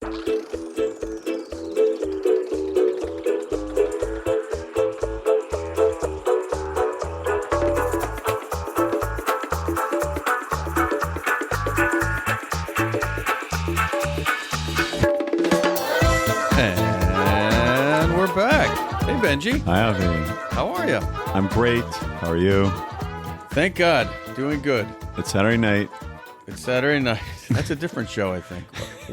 And we're back. Hey, Benji. Hi, Avi. How are you? I'm great. How are you? Thank God. Doing good. It's Saturday night. It's Saturday night. That's a different show, I think.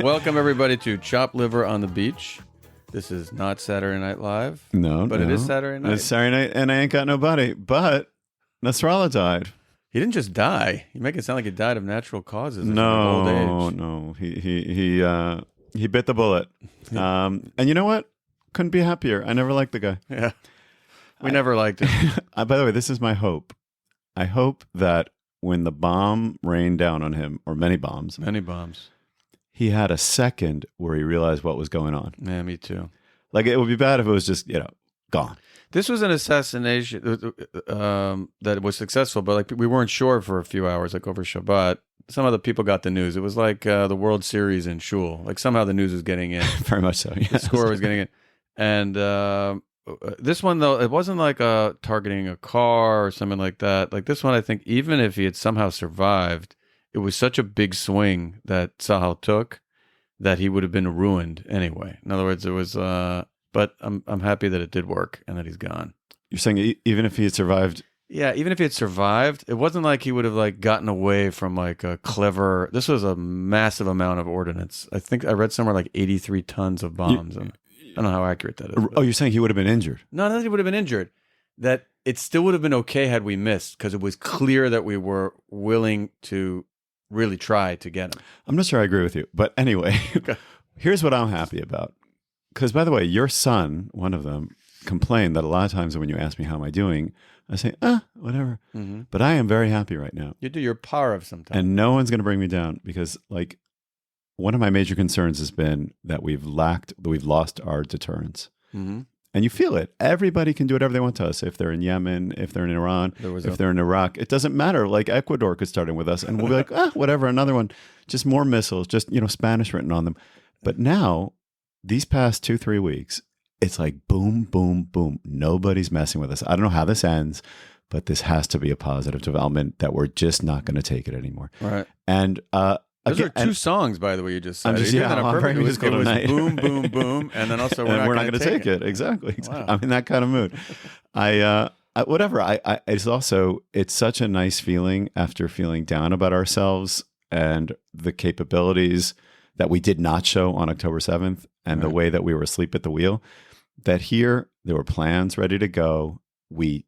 Welcome, everybody, to Chopped Liver on the Beach. This is not Saturday Night Live. No, But it is Saturday night. It's Saturday night, and I ain't got nobody. But Nasrallah died. He didn't just die. You make it sound like he died of natural causes. Old age. No. He bit the bullet. And you know what? Couldn't be happier. I never liked the guy. Yeah. We never liked him. By the way, this is my hope. I hope that when the bomb rained down on him, or many bombs, he had a second where he realized what was going on. Yeah, me too. Like, it would be bad if it was just, gone. This was an assassination that was successful, but like we weren't sure for a few hours, like over Shabbat. Some other people got the news. It was like the World Series in Shul. Like somehow the news was getting in. Very much so. Yes. The score was getting in. And this one, though, it wasn't like targeting a car or something like that. Like this one, I think even if he had somehow survived, it was such a big swing that Sahal took that he would have been ruined anyway. In other words, it was... but I'm happy that it did work and that he's gone. You're saying even if he had survived? Yeah, even if he had survived, it wasn't like he would have like gotten away from like a clever... This was a massive amount of ordnance. I think I read somewhere like 83 tons of bombs. I don't know how accurate that is. Oh, you're saying he would have been injured? No, not that he would have been injured. That it still would have been okay had we missed, because it was clear that we were willing to really try to get him. I'm not sure I agree with you. But anyway, here's what I'm happy about. Because, by the way, your son, one of them, complained that a lot of times when you ask me how am I doing, I say, whatever. Mm-hmm. But I am very happy right now. You do your power of sometimes. And no one's going to bring me down because, like, one of my major concerns has been that we've lost our deterrence. Mm-hmm. And you feel it. Everybody can do whatever they want to us. If they're in Yemen, if they're in Iran, if they're in Iraq, it doesn't matter. Like Ecuador could start in with us and we'll be like, whatever, another one. Just more missiles, just, Spanish written on them. But now, these past 2-3 weeks, it's like boom, boom, boom. Nobody's messing with us. I don't know how this ends, but this has to be a positive development that we're just not going to take it anymore. Right. And those are two songs, by the way, you just said. I'm just, very musical tonight. It was boom, boom, boom, and then also we're not going to take it. Exactly. Wow. I'm in that kind of mood. It's such a nice feeling after feeling down about ourselves and the capabilities that we did not show on October 7th and the way that we were asleep at the wheel, that here there were plans ready to go. We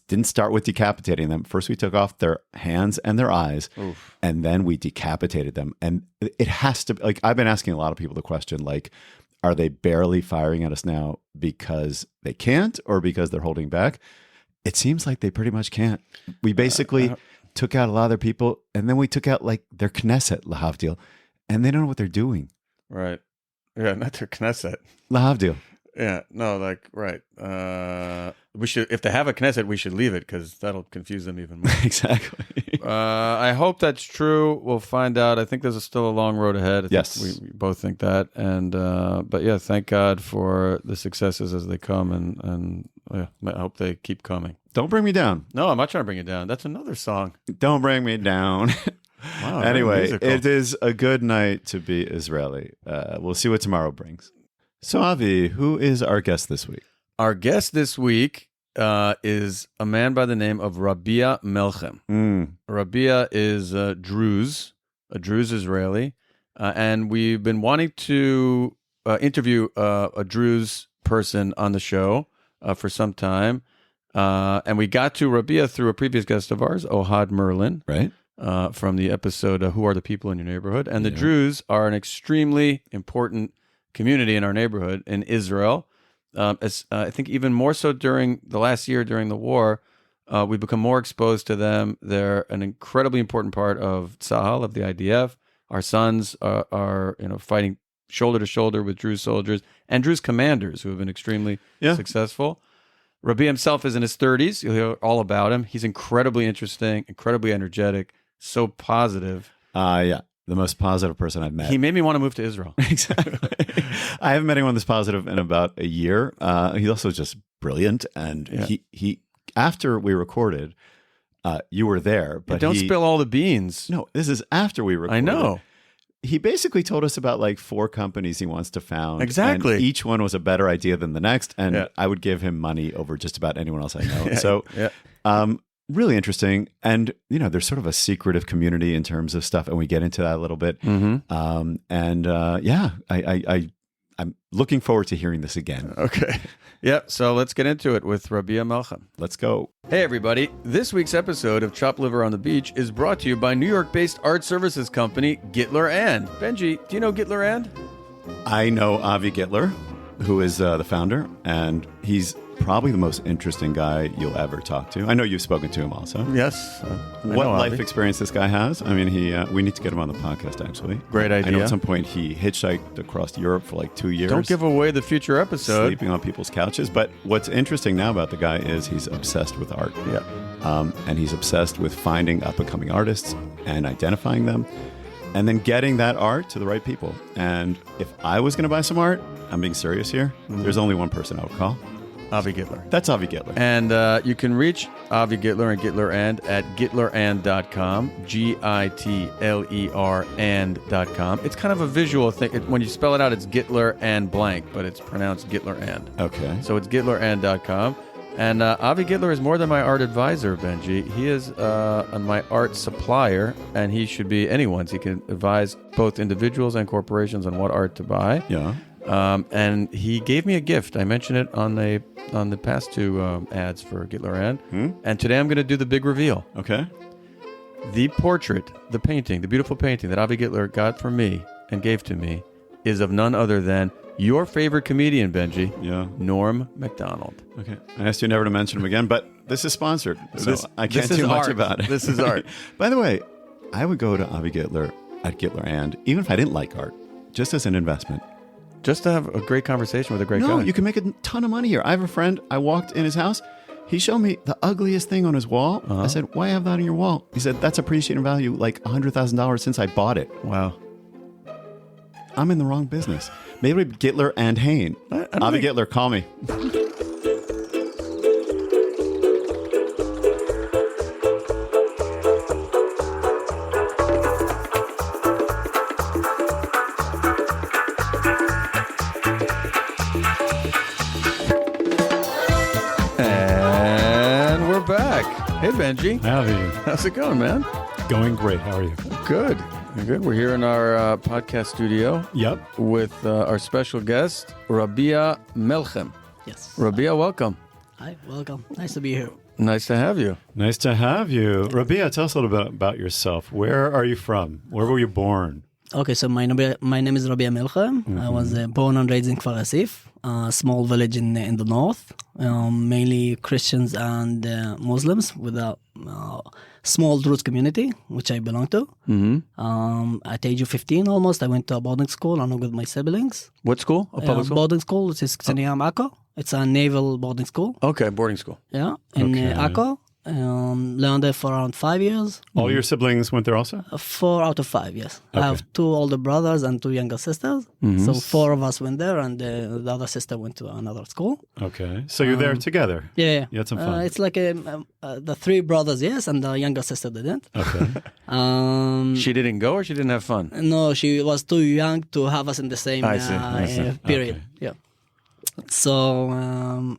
didn't start with decapitating them. First, we took off their hands and their eyes, and then we decapitated them. And it has to, like, I've been asking a lot of people the question, like, are they barely firing at us now because they can't or because they're holding back? It seems like they pretty much can't. We basically took out a lot of their people, and then we took out, like, their Knesset, Lahavdil, and they don't know what they're doing. Right. Yeah, not their Knesset. Lahavdil. Yeah, no, like, right. We should, if they have a Knesset, we should leave it because that'll confuse them even more. Exactly. I hope that's true. We'll find out. I think there's still a long road ahead. Yes. We both think that. And, but yeah, thank God for the successes as they come. And I hope they keep coming. Don't bring me down. No, I'm not trying to bring you down. That's another song. Don't bring me down. Wow. Anyway, it is a good night to be Israeli. We'll see what tomorrow brings. So, Avi, who is our guest this week? Our guest this week is a man by the name of Rabia Melchem. Rabia is a Druze Israeli, and we've been wanting to interview a Druze person on the show for some time, and we got to Rabia through a previous guest of ours, Ohad Merlin, right? From the episode Who Are the People in Your Neighborhood? And the Druze are an extremely important community in our neighborhood in Israel. As I think even more so during the last year, during the war, we've become more exposed to them. They're an incredibly important part of Tzahal, of the IDF. Our sons are fighting shoulder to shoulder with Druze soldiers and Druze commanders who have been extremely successful. Rabia himself is in his 30s. You'll hear all about him. He's incredibly interesting, incredibly energetic, so positive. Yeah. the most positive person I've met. He made me want to move to Israel. Exactly. I haven't met anyone this positive in about a year. He's also just brilliant. And he after we recorded, you were there. But don't spill all the beans. No, this is after we recorded. I know. He basically told us about like 4 companies he wants to found. Exactly. And each one was a better idea than the next. And I would give him money over just about anyone else I know. Really interesting. And, there's sort of a secretive community in terms of stuff. And we get into that a little bit. I'm looking forward to hearing this again. Okay. So let's get into it with Rabia Melchem. Let's go. Hey, everybody. This week's episode of Chopped Liver on the Beach is brought to you by New York-based art services company Gittler & Benji, do you know Gittler & I know Avi Gittler, who is the founder, and he's probably the most interesting guy you'll ever talk to. I know you've spoken to him also. Yes. What life experience this guy has. I mean, we need to get him on the podcast, actually. Great idea. I know at some point he hitchhiked across Europe for like 2 years. Don't give away the future episode. Sleeping on people's couches. But what's interesting now about the guy is he's obsessed with art. And he's obsessed with finding up-and-coming artists and identifying them and then getting that art to the right people. And if I was going to buy some art, I'm being serious here, there's only one person I would call. Avi Gittler. That's Avi Gittler. And you can reach Avi Gittler and Gittler at gittlerand.com, GITLER&.com. It's kind of a visual thing. When you spell it out, it's Gittler and blank, but it's pronounced Gittler and. Okay. So it's gittlerand.com. And Avi Gittler is more than my art advisor, Benji. He is my art supplier, and he should be anyone's. He can advise both individuals and corporations on what art to buy. Yeah. And he gave me a gift. I mentioned it on the past 2 ads for Gittler & And today I'm going to do the big reveal. Okay. The portrait, the painting, the beautiful painting that Avi Gittler got for me and gave to me is of none other than your favorite comedian, Benji. Yeah. Norm Macdonald. Okay. I asked you never to mention him again, but this is sponsored, so I can't do much about it. This is art. By the way, I would go to Avi Gittler at Gittler & even if I didn't like art, just as an investment. Just to have a great conversation with a great guy. No, you can make a ton of money here. I have a friend, I walked in his house. He showed me the ugliest thing on his wall. I said, why have that on your wall? He said, that's appreciating value like $100,000 since I bought it. Wow. I'm in the wrong business. Maybe Gittler and Hain. Avi Gittler, call me. Hey, Benji. Avi. How's it going, man? Going great. How are you? Good. Good. We're here in our podcast studio. Yep. With our special guest, Rabia Melchem. Yes. Rabia, welcome. Hi, welcome. Nice to be here. Nice to have you. Nice to have you. Rabia, tell us a little bit about yourself. Where are you from? Where were you born? Okay, so my name is Rabia Melchem. I was born and raised in Kfar Asif, a small village in the north, mainly Christians and Muslims, with a small Druze community, which I belong to. At age of 15 almost, I went to a boarding school along with my siblings. What school? A public school? Boarding school, which is Kseniam Akko. It's a naval boarding school. Okay, boarding school. Yeah, in Akko. Learned there for around 5 years. All your siblings went there also? 4 out of 5, yes. Okay. I have 2 older brothers and 2 younger sisters. So 4 of us went there, and the other sister went to another school. Okay. So you're there together? Yeah. You had some fun? It's like the 3 brothers, yes, and the younger sister didn't. Okay. She didn't go or she didn't have fun? No, she was too young to have us in the same period. Okay. Yeah. So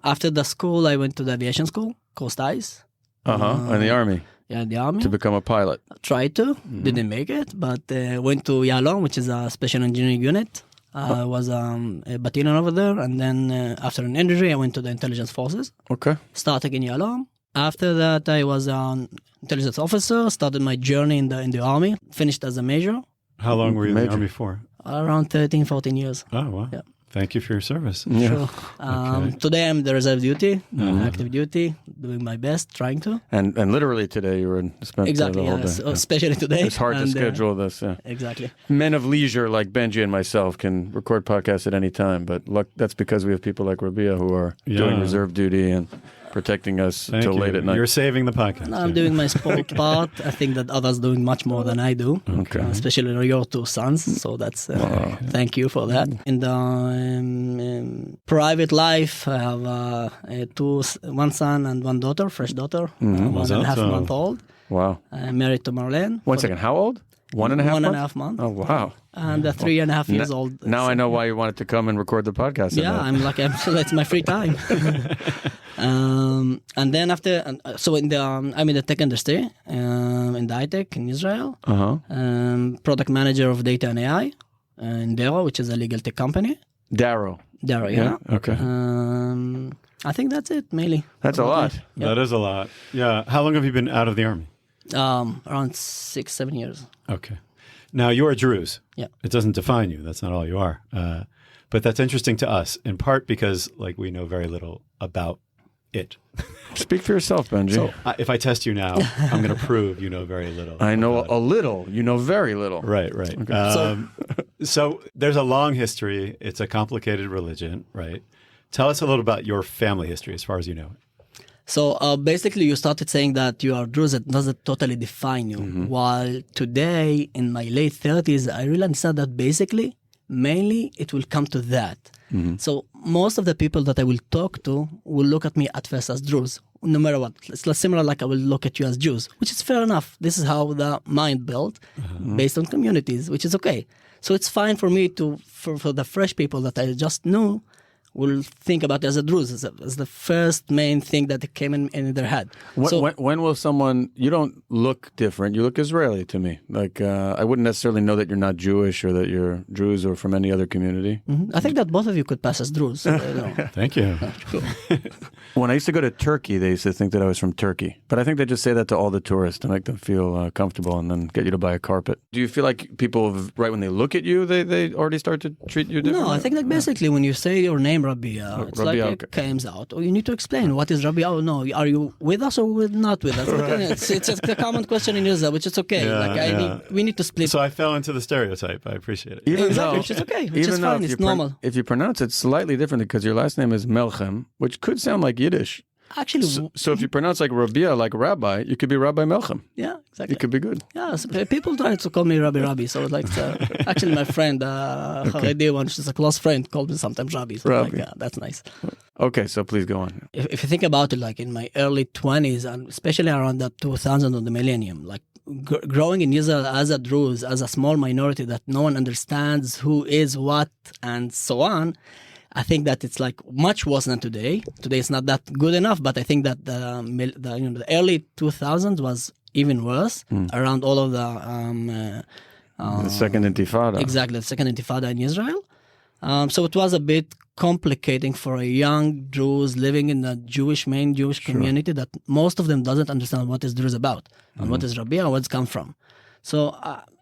after the school, I went to the aviation school, Coast Ice. In the army. Yeah, the army. To become a pilot. Tried to, didn't make it, but went to Yalom, which is a special engineering unit. I was a battalion over there, and then after an injury, I went to the intelligence forces. Okay. Started in Yalom. After that, I was an intelligence officer, started my journey in the army, finished as a major. How long were you in the army for? Around 13, 14 years. Oh, wow. Yeah. Thank you for your service. Yeah. Sure. Today I'm the reserve duty, active duty, doing my best, trying to. And literally today you were spent exactly, the whole yeah. day. So especially today. It's hard to schedule this. Yeah. Exactly. Men of leisure like Benji and myself can record podcasts at any time, but that's because we have people like Rabia who are doing reserve duty and protecting us Thank till you. late at night. You're saving the podcast. I'm doing my sport part. I think that others doing much more than I do. Okay. Especially your two sons. So that's thank you for that. In the private life, I have one son and one daughter, fresh daughter, 1.5 month old. Wow. I'm married to Marlene. 1 second. How old? 1.5 months? 1.5 months. Oh, wow. And 3.5 years old. Now I know why you wanted to come and record the podcast. Yeah, it's my free time. And then after, so I'm in the tech industry, in the high tech in Israel. Product manager of data and AI in Darrow, which is a legal tech company. Darrow, yeah. Okay. I think that's it, mainly. That's a lot. Yep. That is a lot. Yeah. How long have you been out of the army? Around 6-7 years. Okay. Now, you're a Druze. Yeah. It doesn't define you. That's not all you are. But that's interesting to us, in part because we know very little about it. Speak for yourself, Benji. So if I test you now, I'm going to prove you know very little. I know a little. You know very little. Right. Okay. So there's a long history. It's a complicated religion, right? Tell us a little about your family history as far as you know. So basically, you started saying that you are Druze. It doesn't totally define you. While today, in my late 30s, I really understand that basically, mainly, it will come to that. So most of the people that I will talk to will look at me at first as Druze, no matter what. It's similar like I will look at you as Jews, which is fair enough. This is how the mind built, based on communities, which is okay. So it's fine for me for the fresh people that I just knew, will think about it as a Druze, as the first main thing that came in their head. When will someone, you don't look different, you look Israeli to me. I wouldn't necessarily know that you're not Jewish or that you're Druze or from any other community. I think that both of you could pass as Druze. Thank you. When I used to go to Turkey, they used to think that I was from Turkey. But I think they just say that to all the tourists to make them feel comfortable and then get you to buy a carpet. Do you feel like people, right when they look at you, they already start to treat you differently? No, I think basically when you say your name, Rabia, it's Rabia, like it comes out. Or you need to explain what is Rabia. Oh, no, are you with us or not with us? It's a common question in Israel, which is okay. We need to split. So I fell into the stereotype. I appreciate it. Exactly, which is okay, which is fine. It's normal. If you pronounce it slightly differently, because your last name is Melchem, which could sound like Yiddish. Actually, so if you pronounce like Rabia, like Rabbi, you could be Rabbi Melchem. Yeah, exactly. It could be good. Yeah, so people try to call me Rabbi. So actually my friend, Haredi one, she's a close friend, called me sometimes Rabbi. So Rabbi. That's nice. Okay, so please go on. If you think about it, like in my early 20s, and especially around the 2000 of the millennium, like growing in Israel as a Druze, as a small minority that no one understands who is what and so on, I think that it's like much worse than today. Today it's not that good enough, but I think that the early 2000s was even worse around all of the Second Intifada. Exactly, the Second Intifada in Israel. So it was a bit complicating for a young Druze living in the main Jewish community that most of them doesn't understand what is Druze about and what is Rabia and where it's come from. So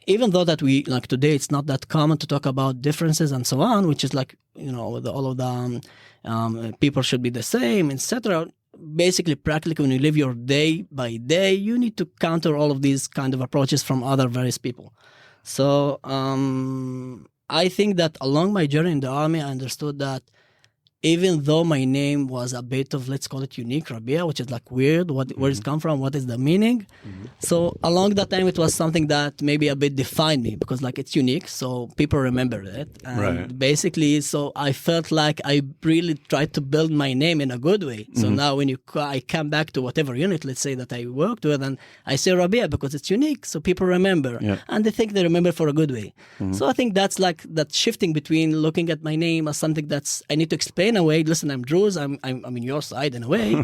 even though that we, like today, it's not that common to talk about differences and so on, which is like, all of the people should be the same, etc. Basically, practically, when you live your day by day, you need to counter all of these kind of approaches from other various people. So I think that along my journey in the army, I understood that even though my name was a bit of, let's call it unique, Rabia, which is like weird, where it's come from, what is the meaning? So along that time, it was something that maybe a bit defined me because like it's unique, so people remember it. And basically, so I felt like I really tried to build my name in a good way. So now when I come back to whatever unit, let's say that I worked with, and I say Rabia because it's unique, so people remember. And they think they remember for a good way. So I think that's like that shifting between looking at my name as something that's, I need to explain in a way, listen, I'm Druze, I'm in your side in a way,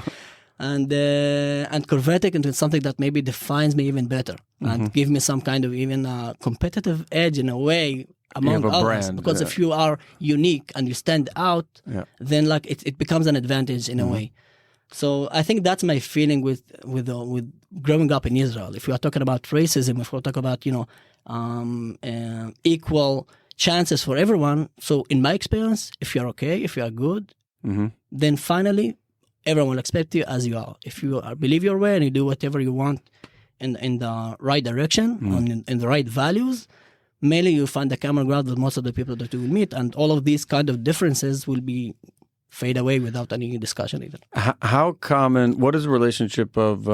and convert it into something that maybe defines me even better and give me some kind of even competitive edge in a way among others. Brand, because if you are unique and you stand out, then like it becomes an advantage in a way. So I think that's my feeling with growing up in Israel. If we are talking about racism, if we're talking about equal chances for everyone. So in my experience, if you're okay, if you are good, then finally everyone will accept you as you are. If you believe your way and you do whatever you want in the right direction, in the right values, mainly you find the common ground with most of the people that you will meet, and all of these kind of differences will be fade away without any discussion even. How common? What is the relationship of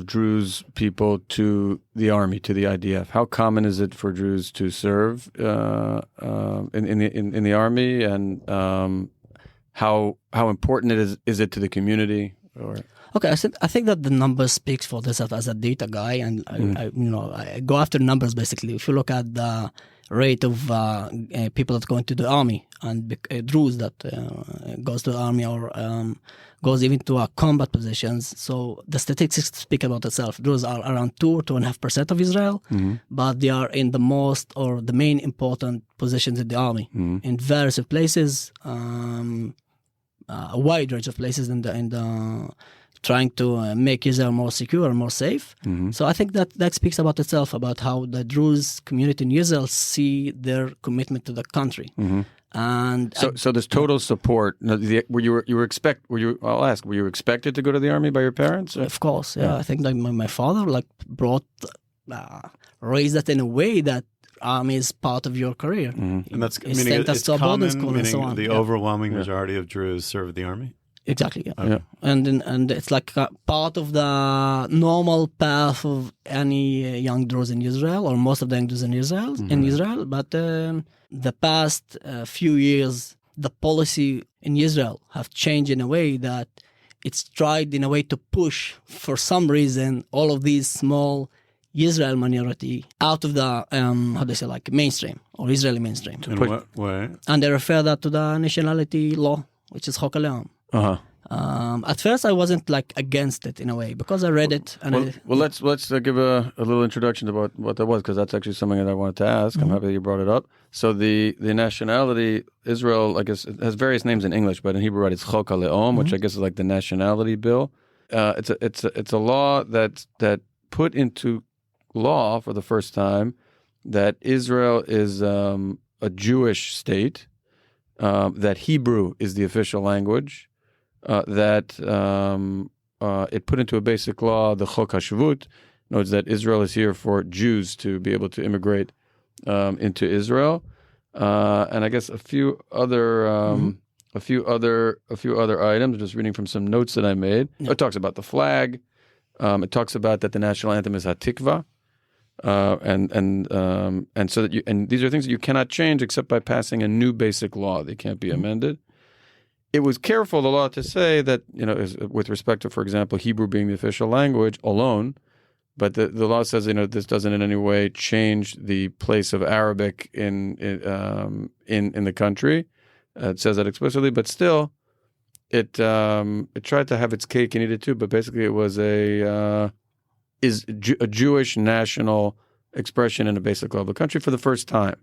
Druze people to the army, to the IDF? How common is it for Druze to serve in the army, and how important is it to the community? Or Okay, I think that the numbers speaks for this as a data guy, and I go after numbers basically. If you look at the rate of people that go into the army and Druze that goes to the army or goes even to combat positions, so the statistics speak about itself. Druze are around 2.5% of Israel, but they are in the most or the main important positions in the army in various places, a wide range of places in the trying to make Israel more secure and more safe. So I think that speaks about itself, about how the Druze community in Israel see their commitment to the country. And so there's total support. Were you expected to go to the army by your parents? Or? Of course, yeah. I think like my father raised that in a way that army is part of your career. And that's He meaning sent us it's to a boarding common, school and so on. the overwhelming majority of Druze serve the army? Exactly, yeah. Yeah. And it's like part of the normal path of any young Druze in Israel, or most of the young Druze in Israel. But the past few years, the policy in Israel have changed in a way that it's tried in a way to push, for some reason, all of these small Israel minority out of the mainstream or Israeli mainstream. In what way? And they refer that to the nationality law, which is Chok HaLe'am. At first, I wasn't like against it in a way because I read it. And let's give a little introduction about what that was, because that's actually something that I wanted to ask. I'm happy that you brought it up. So the nationality, Israel, I guess, it has various names in English, but in Hebrew, right, it's Chok HaLe'am, which I guess is like the nationality bill. It's a law that put into law for the first time that Israel is a Jewish state, that Hebrew is the official language. That it put into a basic law, the Chok HaShavut, notes that Israel is here for Jews to be able to immigrate into Israel, and I guess a few other items. Just reading from some notes that I made. Yeah. It talks about the flag. It talks about that the national anthem is Hatikva, and so that these are things that you cannot change except by passing a new basic law. They can't be amended. It was careful, the law, to say that, with respect to, for example, Hebrew being the official language alone, but the law says, this doesn't in any way change the place of Arabic in the country. It says that explicitly, but still, it tried to have its cake and eat it too. But basically, it was a Jewish national expression in a basic law of the country for the first time.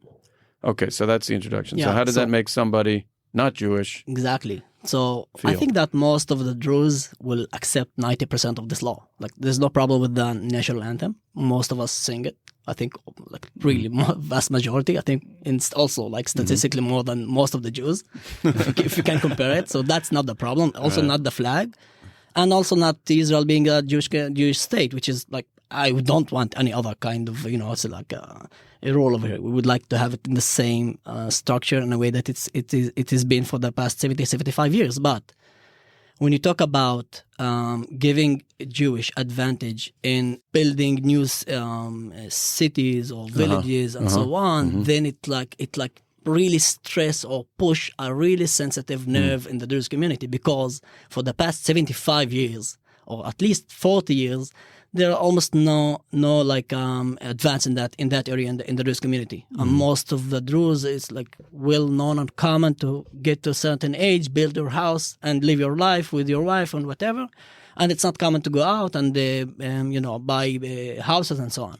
Okay, so that's the introduction. Yeah, so how does that make somebody not Jewish? Exactly. So feel? I think that most of the Druze will accept 90% of this law. Like, there's no problem with the national anthem. Most of us sing it. I think, like, really, vast majority. I think it's also, like, statistically more than most of the Jews, if you can compare it. So that's not the problem. Also, not the flag, and also not Israel being a Jewish state, which is like, I don't want any other kind of, it's like a role over here. We would like to have it in the same structure in a way that it has been for the past 75 years. But when you talk about giving Jewish advantage in building new cities or villages and so on, then it really stress or push a really sensitive nerve in the Druze community, because for the past 75 years or at least 40 years, there are almost no advance in that area in the Druze community. And most of the Druze is like well known and common to get to a certain age, build your house, and live your life with your wife and whatever. And it's not common to go out and buy houses and so on.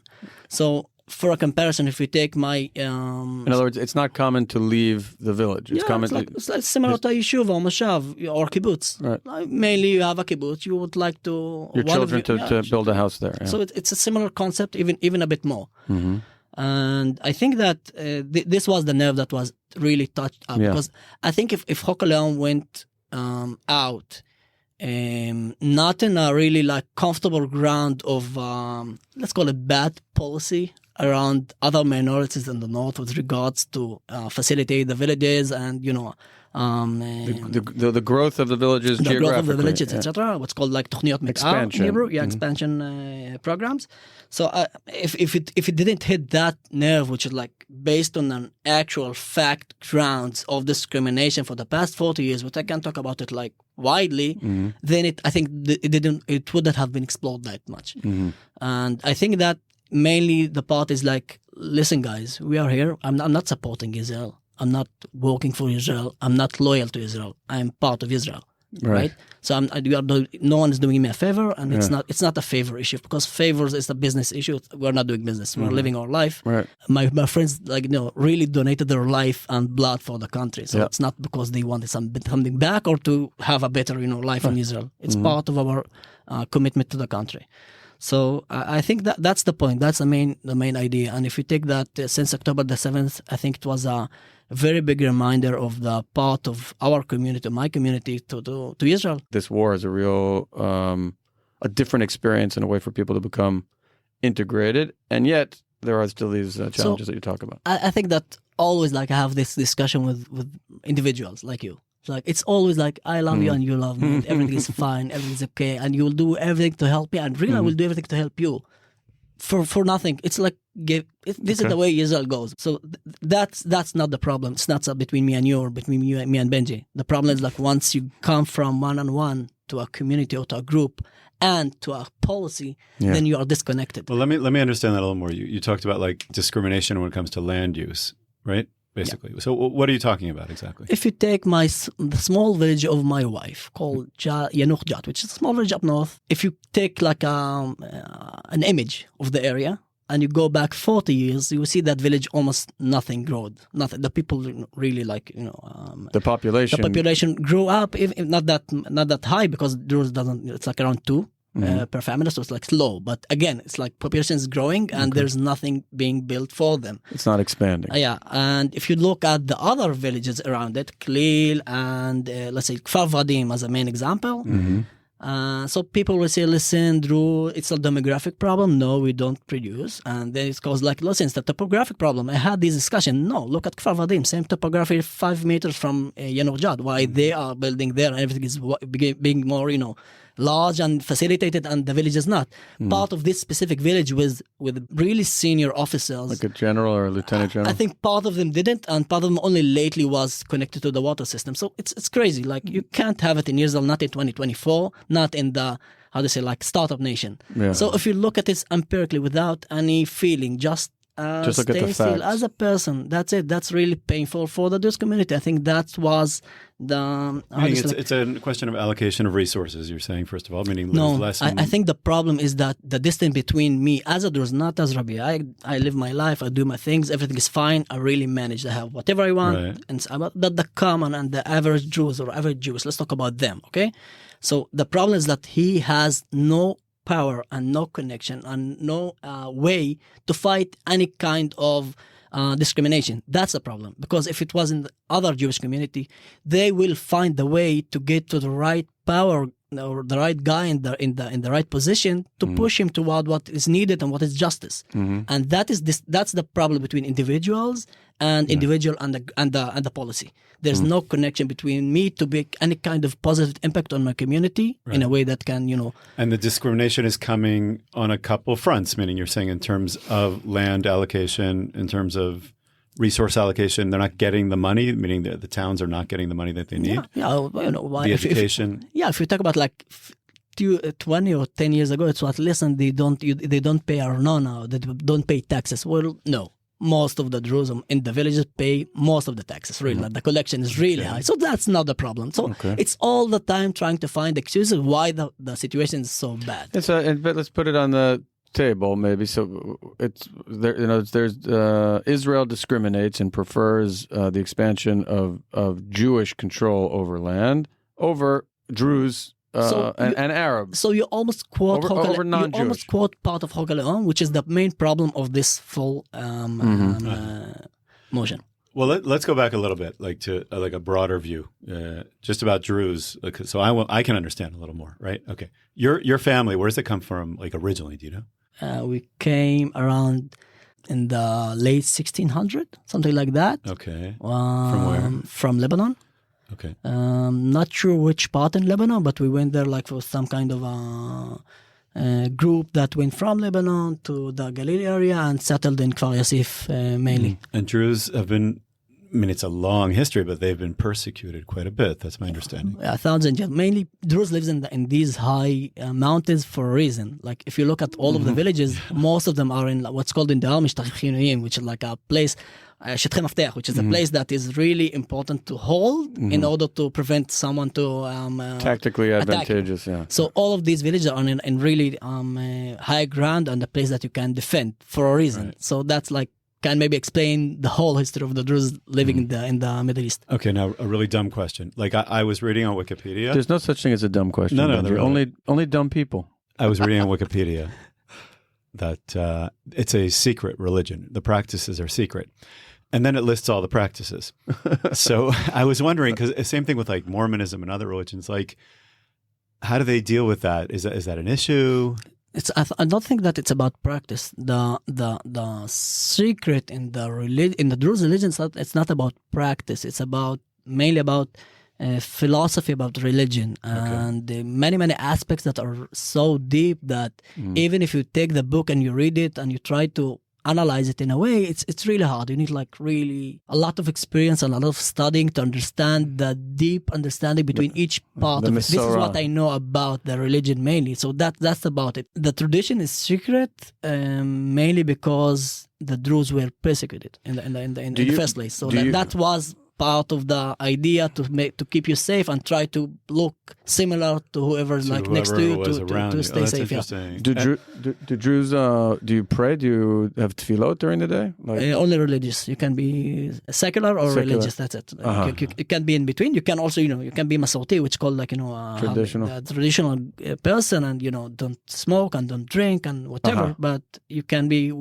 So, for a comparison, if we take my... in other words, it's not common to leave the village. It's common. It's like similar to a yeshuv or moshav or kibbutz. Right. Like, mainly you have a kibbutz, you would like to... Your children to build a house there. Yeah. So it's a similar concept, even a bit more. And I think that this was the nerve that was really touched up. Because I think if Chok HaLe'am went out, not in a really like comfortable ground of, let's call it bad policy, around other minorities in the north with regards to facilitate the villages and the growth of the villages, the growth of the geographically, villages, etc. What's called like تخنيات متعاون expansion. in Hebrew, expansion programs. So if it didn't hit that nerve, which is like based on an actual fact grounds of discrimination for the past 40 years, but I can talk about it like widely, then I think it wouldn't have been explored that much. And I think that mainly the part is like, listen, guys, we are here. I'm not supporting Israel. I'm not working for Israel. I'm not loyal to Israel. I'm part of Israel, right? So no one is doing me a favor, and it's not a favor issue, because favors is a business issue. We're not doing business. We're living our life. Right. My friends really donated their life and blood for the country. So it's not because they wanted something back or to have a better life in Israel. It's part of our commitment to the country. So I think that's the point. That's the main idea. And if you take that since October the 7th, I think it was a very big reminder of the part of our community, my community, to Israel. This war is a real, a different experience and a way for people to become integrated. And yet there are still these challenges that you talk about. I think that always I have this discussion with individuals like you. It's always like, I love you and you love me, and everything is fine, everything is okay, and you'll do everything to help me, and really I will do everything to help you for nothing. It's like, this is the way Israel goes. So that's not the problem. It's not between me and you, or between me and Benji. The problem is like, once you come from one-on-one to a community or to a group and to a policy, then you are disconnected. Well, let me understand that a little more. You talked about like discrimination when it comes to land use, right? Basically. So what are you talking about exactly? If you take the small village of my wife called Yanuq, which is a small village up north, if you take like an image of the area and you go back 40 years, you will see that village almost nothing growed. Nothing. The people really the population grew up, if not that high, because Druze doesn't. It's like around 2 per family, so it's like slow. But again, it's like population is growing and there's nothing being built for them. It's not expanding. And if you look at the other villages around it, Klil and let's say Kfar Vadim as a main example. So people will say, listen, Drew, it's a demographic problem. No, we don't produce. And then it goes like, listen, it's the topographic problem. I had this discussion. No, look at Kfar Vadim, same topography, 5 meters from Yanuq. Why they are building there and everything is being more, large and facilitated, and the village is not. Part of this specific village with really senior officers. Like a general or a lieutenant general? I think part of them didn't, and part of them only lately was connected to the water system. So it's crazy. Like, you can't have it in Israel, not in 2024, not in the, startup nation. So if you look at it empirically without any feeling, just look at the stay still facts. as a person, that's it. That's really painful for the Druze community. I think that was the... it's a question of allocation of resources, you're saying, first of all, meaning there's less... I think the problem is that the distance between me as a Druze, not as Rabia. I live my life, I do my things, everything is fine, I really manage. I have whatever I want. Right. And the common and the average Druze or average Jews, let's talk about them, okay? So the problem is that he has no power and no connection and no way to fight any kind of discrimination. That's the problem. Because if it was in the other Jewish community, they will find the way to get to the right power or the right guy in the right position to push him toward what is needed and what is justice. And that's the problem between individuals and individual and the policy. There's no connection between me to make any kind of positive impact on my community in a way that can, And the discrimination is coming on a couple fronts, meaning you're saying in terms of land allocation, in terms of resource allocation, they're not getting the money, meaning the towns are not getting the money that they need. Why? The education. If you talk about like 20 or 10 years ago, it's what, listen, they don't pay arnona, they don't pay taxes. Well, no. Most of the Druze in the villages pay most of the taxes, really. Like, the collection is really high. So that's not the problem. So it's all the time trying to find excuses why the situation is so bad. But let's put it on the table, maybe. So it's there. There's Israel discriminates and prefers the expansion of Jewish control over land over Druze and Arab. So you almost quote over non-Jewish. You almost quote part of Chok HaLaom, which is the main problem of this full motion. Well, let's go back a little bit, like to like a broader view, just about Druze. So I can understand a little more, right? Okay, your family, where does it come from? Like originally, do you know? We came around in the late 1600, something like that. Okay. From where? From Lebanon. Okay. Not sure which part in Lebanon, but we went there like for some kind of a group that went from Lebanon to the Galilee area and settled in Kfar Yassif mainly. And Druze have been, I mean, it's a long history, but they've been persecuted quite a bit. That's my understanding. 1,000 years. Mainly, Druze lives in these high mountains for a reason. Like, if you look at all of the villages, most of them are in what's called in the Army, which is like a place, שטחי מפתח, which is a place that is really important to hold in order to prevent someone to tactically advantageous, yeah. So all of these villages are in really high ground and a place that you can defend for a reason. Right. So that's like, can maybe explain the whole history of the Druze living in the Middle East. Okay, now a really dumb question. Like I was reading on Wikipedia. There's no such thing as a dumb question. No, only dumb people. I was reading on Wikipedia that it's a secret religion. The practices are secret. And then it lists all the practices. So I was wondering, because same thing with like Mormonism and other religions, like how do they deal with that? Is that an issue? I don't think that it's about practice. The secret in the Druze religion, it's not about practice. It's mainly about philosophy, about religion, and many aspects that are so deep that even if you take the book and you read it and you try to analyze it in a way, it's really hard. You need like really a lot of experience and a lot of studying to understand the deep understanding between each part of it. This is what I know about the religion mainly. So that's about it. The tradition is secret mainly because the Druze were persecuted in the first place. So that was part of the idea to keep you safe and try to look similar to whoever's like next to you to stay safe. Yeah. Do Druze do you pray? Do you have tefillot during the day? Only religious. You can be secular or religious. That's it. You can be in between. You can also you can be Masorti, which is called like traditional person, and don't smoke and don't drink and whatever. But you can be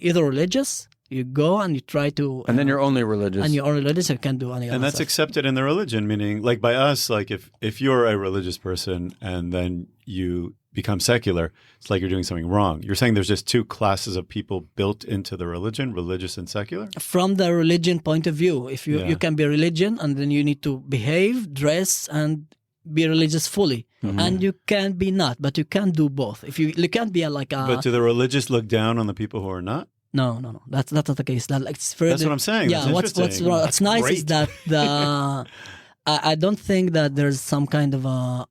either religious. You go and you try to... And then you're only religious. And you're only religious, you can't do any other And that's stuff. accepted in the religion, meaning, like by us, like if you're a religious person and then you become secular, it's like you're doing something wrong. You're saying there's just two classes of people built into the religion, religious and secular? From the religion point of view, if you can be religion and then you need to behave, dress, and be religious fully. And you can be not, but you can do both. If you can't be like a... But do the religious look down on the people who are not? No. That's not the case. That's what I'm saying. Yeah, what's nice is that I don't think that there's some kind of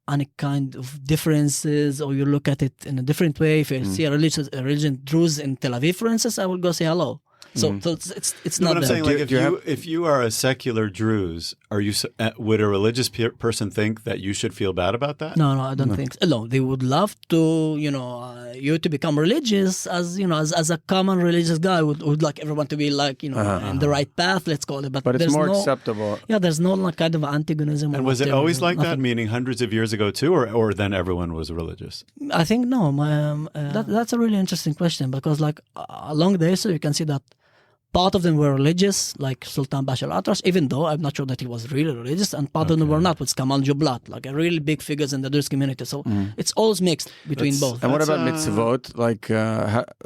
any kind of differences, or you look at it in a different way. If you see a religion Druze in Tel Aviv, for instance, I will go say hello. So it's not. What I'm saying, like if you are a secular Druze, would a religious person think that you should feel bad about that? No, I don't think so. No, they would love to, you to become religious as a common religious guy would like everyone to be like, in the right path, let's call it. But it's more acceptable. Yeah, there's no kind of antagonism. And was it always like that, meaning hundreds of years ago too, or then everyone was religious? I think no. That's a really interesting question, because like along the history you can see that part of them were religious, like Sultan Bashar al-Atrash, even though I'm not sure that he was really religious, and part of them were not, with Kamal Jublat, like really big figures in the Druze community. So it's always mixed between both. And what about mitzvot? Like,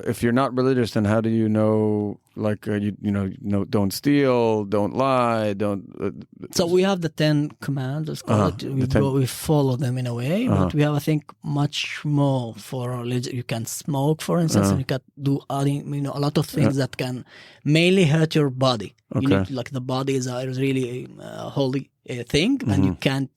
if you're not religious, then how do you know? Like, don't steal, don't lie, don't. So we have the 10 commands. Let's call it. We follow them in a way, but we have, I think, much more for religion. You can smoke, for instance, and you can do a lot of things that can mainly hurt your body. You need, like, the body is really a holy thing, and you can't,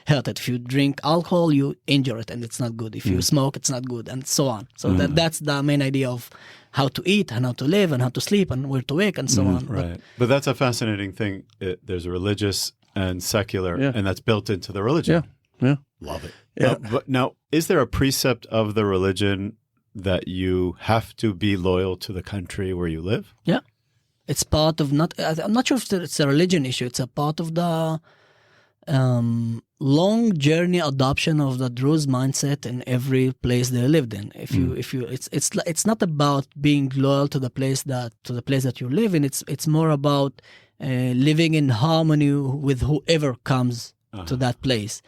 hurt it. If you drink alcohol, you injure it, and it's not good. If you smoke, it's not good, and so on. So that's the main idea of how to eat and how to live and how to sleep and where to wake and so on. Right. But that's a fascinating thing. There's a religious and secular, and that's built into the religion. Yeah. Love it. Yeah. But now, is there a precept of the religion that you have to be loyal to the country where you live? Yeah. It's part of I'm not sure if it's a religion issue. It's a part of the long journey adoption of the Druze mindset in every place they lived in. It's not about being loyal to the place that you live in. It's more about living in harmony with whoever comes to that place.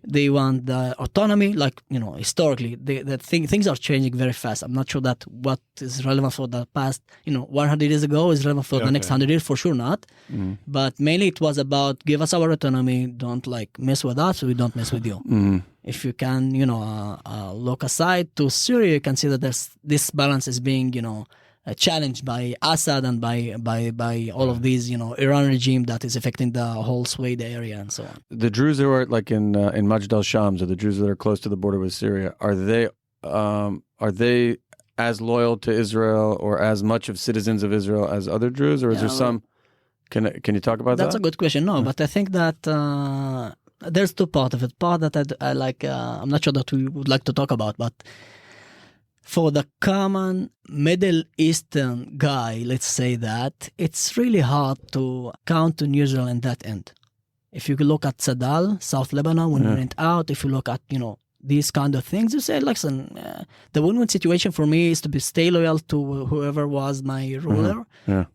They want the autonomy, like, historically, things are changing very fast. I'm not sure that what is relevant for the past, 100 years ago is relevant for the next 100 years, for sure not. But mainly it was about give us our autonomy, don't mess with us, we don't mess with you. If you can, look aside to Syria, you can see that this balance is being, challenged by Assad and by all of these, Iran regime that is affecting the whole Swede area and so on. The Druze who are in Majd al-Shams, or the Druze that are close to the border with Syria, are they as loyal to Israel or as much of citizens of Israel as other Druze, or is there some? Can you talk about that? That's a good question. No, but I think that there's two parts of it. Part that I like. I'm not sure that we would like to talk about, but for the common Middle Eastern guy, let's say that, it's really hard to count on Israel in that end. If you look at Sadal, South Lebanon, when we went out, if you look at, these kind of things, you say, listen, the win-win situation for me is to stay loyal to whoever was my ruler,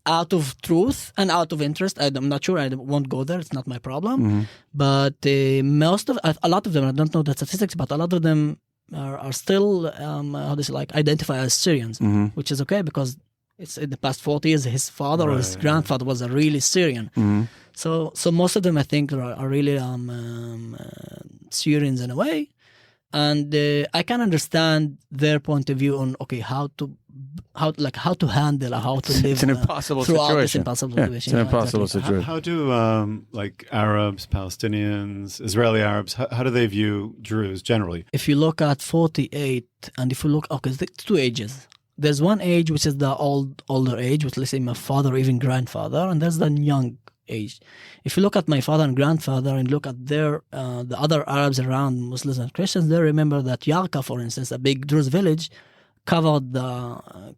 out of truth and out of interest. I'm not sure, I won't go there, it's not my problem. But a lot of them, I don't know the statistics, but a lot of them are still identify as Syrians, which is okay because it's in the past 40 years his father or his grandfather was a really Syrian. So most of them I think are really Syrians in a way, and I can understand their point of view on how to handle or how to live. It's an impossible situation. It's an impossible situation. How do Arabs, Palestinians, Israeli Arabs, how do they view Druze generally? If you look at 48, and if you look, there's two ages. There's one age which is the older age, which let's say my father or even grandfather, and there's the young age. If you look at my father and grandfather and look at their the other Arabs around, Muslims and Christians, they remember that Yarka, for instance, a big Druze village, covered the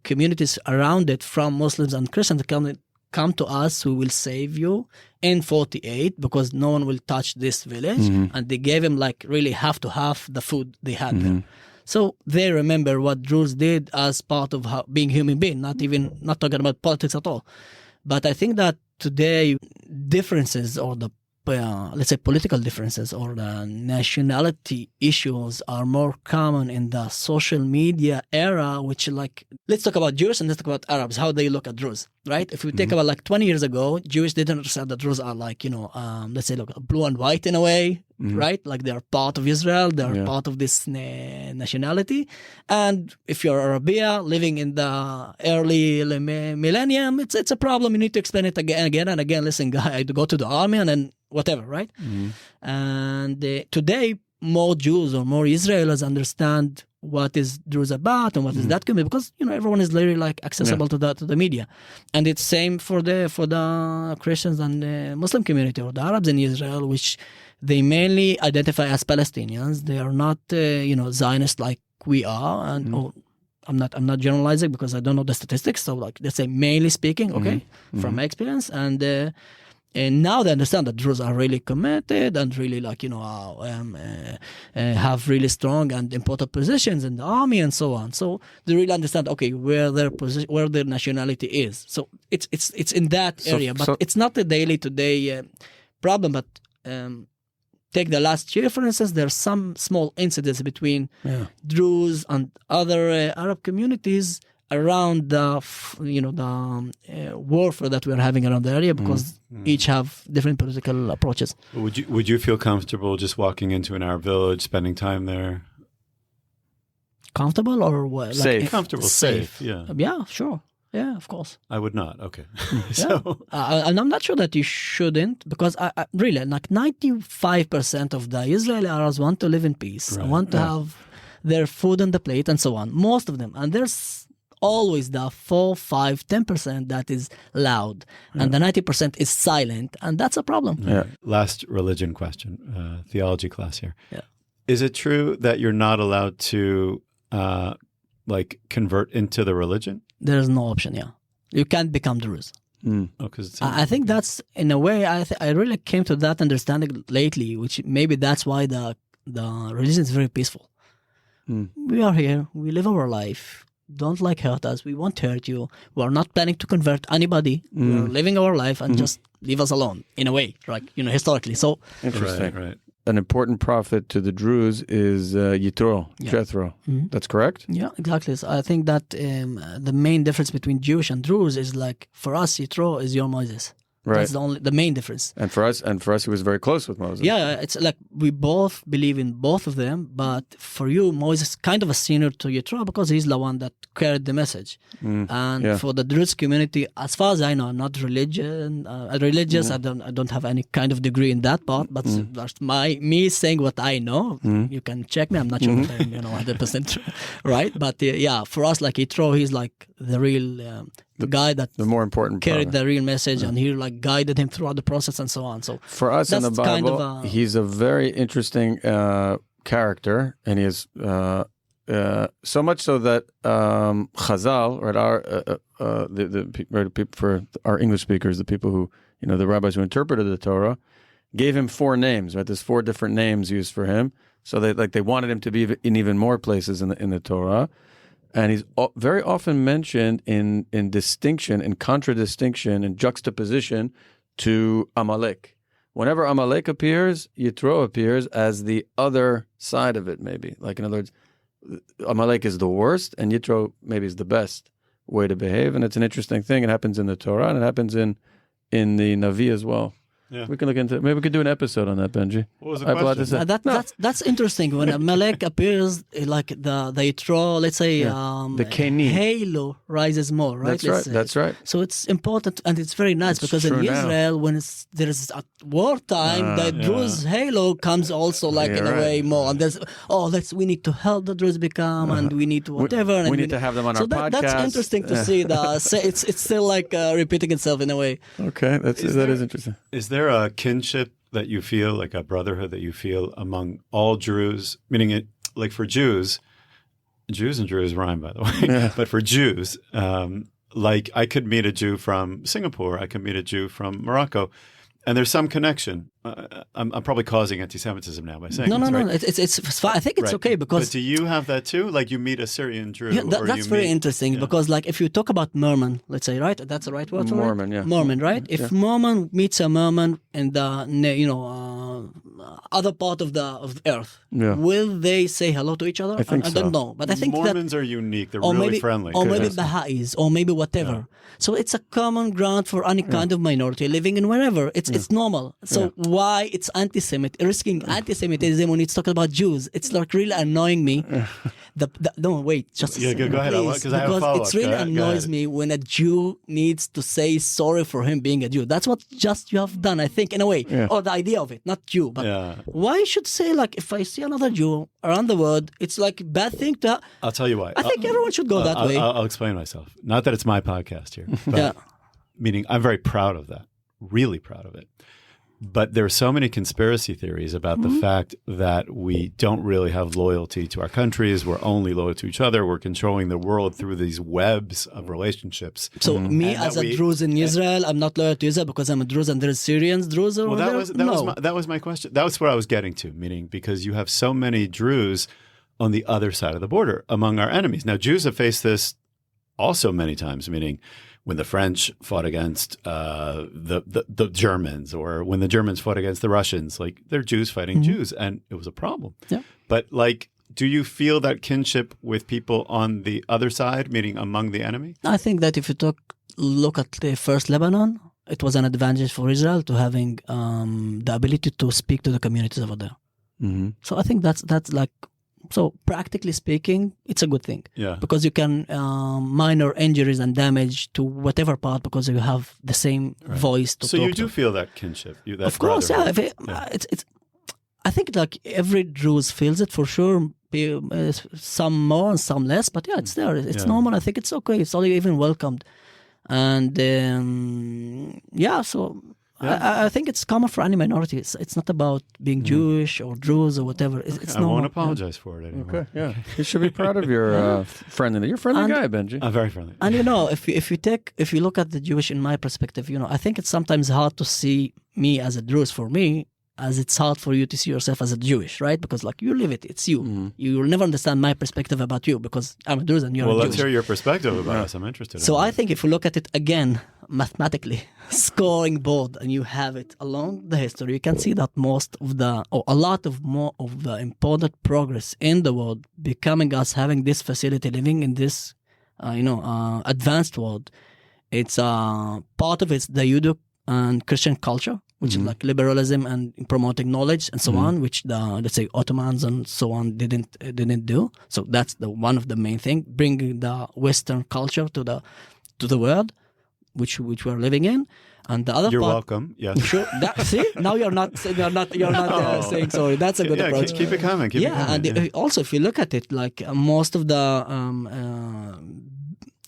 communities around it from Muslims and Christians. Come to us, we will save you in 48 because no one will touch this village. And they gave him really half to half the food they had there. So they remember what Druze did as part of being human being, not talking about politics at all. But I think that today differences or the let's say political differences or the nationality issues are more common in the social media era, which let's talk about Jews and let's talk about Arabs, how they look at Druze, right? If we take about 20 years ago, Jews didn't understand that Druze are let's say blue and white in a way, right? Like they are part of Israel, they are part of this nationality. And if you're Arabia living in the early millennium, it's a problem. You need to explain it again and again. Listen, guy, I had to go to the army and then whatever, right? And today, more Jews or more Israelis understand what is Druze about and what is that community, because everyone is literally accessible to the media, and it's same for the Christians and the Muslim community or the Arabs in Israel, which they mainly identify as Palestinians. They are not Zionists like we are, and I'm not generalizing because I don't know the statistics. So let's say mainly speaking, from my experience, and now they understand that Druze are really committed and really have really strong and important positions in the army and so on. So they really understand where their position, where their nationality is. So it's in that area, but it's not a daily today problem. But take the last year, for instance, there are some small incidents between Druze and other Arab communities around the warfare that we are having around the area, because each have different political approaches. Would you feel comfortable just walking into an Arab village, spending time there? Comfortable or what? Safe. Comfortable, safe. Yeah. Yeah, sure. Yeah, of course. I would not. Okay. And I'm not sure that you shouldn't, because I really 95% of the Israeli Arabs want to live in peace, want to have their food on the plate and so on. Most of them, and there's always the 4, 5, 10% that is loud, and the 90% is silent, and that's a problem. Last religion question, theology class here. Is it true that you're not allowed to convert into the religion? There is no option. You can't become Druze. I think that's, in a way, I really came to that understanding lately, which maybe that's why the religion is very peaceful. We are here, we live our life, don't like hurt us. We won't hurt you. We're not planning to convert anybody. We're living our life and just leave us alone, in a way, like, historically. So Interesting. Right. An important prophet to the Druze is Yitro, Jethro. That's correct? yeah, exactly. So I think that the main difference between Jewish and Druze is like, for us, Yitro is your Moses. Right. That's the main difference. And for us, he was very close with Moses. Yeah, it's like we both believe in both of them, but for you, Moses is kind of a senior to Yitro because he's the one that carried the message. And for the Druze community, as far as I know, I'm not religious. I don't have any kind of degree in that part, but that's me saying what I know. You can check me. I'm not sure if I'm 100% right, but for us, like Yitro, he's like the real. The guy that the more important carried the real message, and he like guided him throughout the process and so on. So for us in the Bible, he's a very interesting character, and he is so much so that Chazal, right, the people for our English speakers, the people who the rabbis who interpreted the Torah, gave him 4 names. Right, there's 4 different names used for him. So they wanted him to be in even more places in the Torah. And he's very often mentioned in distinction, in contradistinction, in juxtaposition to Amalek. Whenever Amalek appears, Yitro appears as the other side of it, maybe. Like, in other words, Amalek is the worst, and Yitro maybe is the best way to behave. And it's an interesting thing. It happens in the Torah, and it happens in the Navi as well. Yeah. We can look into it. Maybe we could do an episode on that, Benji. What was the question? That's interesting. When Amalek appears, like the Yitro, let's say, the Keni halo rises more, right? That's right. So it's important, and it's very nice because in Israel, when there is a wartime, the Druze halo comes also like in a way more. And there's we need to help the Druze become, and we need to whatever. We need to have them on our podcast. That's interesting to see. It's still like repeating itself in a way. Okay, that is interesting. Is there a kinship that you feel, like a brotherhood that you feel among all Druze? Meaning, it like for Jews and Druze rhyme, by the way. But for Jews, like I could meet a Jew from Singapore, I could meet a Jew from Morocco, and there's some connection. I'm probably causing anti-Semitism now by saying no. Right? It's fine. I think it's okay because. But do you have that too? Like you meet a Syrian Jew? Yeah, that's very interesting because, like, if you talk about Mormon, let's say, right? That's the right word for Mormon, it? Mormon, right? If Mormon meets a Mormon in the other part of the earth, will they say hello to each other? I think I don't know, but I think Mormons are unique. They're really friendly. Or maybe Baha'is, or maybe whatever. Yeah. So it's a common ground for any kind of minority living in wherever. It's normal. So why it's risking anti-Semitism when it's talking about Jews? It's like really annoying me. No, wait, just go ahead. Because it really annoys me when a Jew needs to say sorry for him being a Jew. That's what you have done, I think, in a way, or the idea of it, not you. But why should say, like, if I see another Jew around the world, it's like a bad thing to. I'll tell you why. I think everyone should go that way. I'll explain myself. Not that it's my podcast here, but meaning I'm very proud of that, really proud of it. But there are so many conspiracy theories about the fact that we don't really have loyalty to our countries. We're only loyal to each other. We're controlling the world through these webs of relationships. So me as a Druze in Israel, I'm not loyal to Israel because I'm a Druze and there's Syrians Druze over there? That was my question. That was what I was getting to, meaning because you have so many Druze on the other side of the border among our enemies. Now, Jews have faced this also many times, meaning when the French fought against the Germans, or when the Germans fought against the Russians, like they're Jews fighting Jews, and it was a problem. Yeah. But like, do you feel that kinship with people on the other side, meaning among the enemy? I think that if you look at the first Lebanon, it was an advantage for Israel to having the ability to speak to the communities over there. So I think that's like. So practically speaking, it's a good thing. Yeah. Because you can minor injuries and damage to whatever part because you have the same voice to talk to. So you do feel that kinship, that of course, It's. I think like every Druze feels it for sure. Some more and some less, but it's there. It's normal. I think it's okay. It's only even welcomed, and so. I think it's common for any minority. It's not about being Jewish or Druze or whatever. It's normal. I won't apologize for it anymore. Okay, yeah. You should be proud of your friendliness. You're a friendly guy, Benji. I'm very friendly. And if you look at the Jewish in my perspective, I think it's sometimes hard to see me as a Druze. For me, as it's hard for you to see yourself as a Jewish, right? Because like you live it, it's you. Mm-hmm. You will never understand my perspective about you because I'm a Druze and you're Well, a let's Jewish. hear your perspective about us. I'm interested. So in I think if you look at it again, mathematically, scoring board, and you have it along the history, you can see that a lot of more of the important progress in the world becoming us having this facility, living in this, advanced world. It's part of it's the Judeo and Christian culture, which is like liberalism and promoting knowledge and so on, which the, let's say, Ottomans and so on didn't do. So that's one of the main thing, bringing the Western culture to the world, which we're living in. And the other You're part, welcome. Yes. Sure. See, now you're not saying sorry. That's a good approach. Keep it coming. Keep it coming. And also if you look at it, like most of the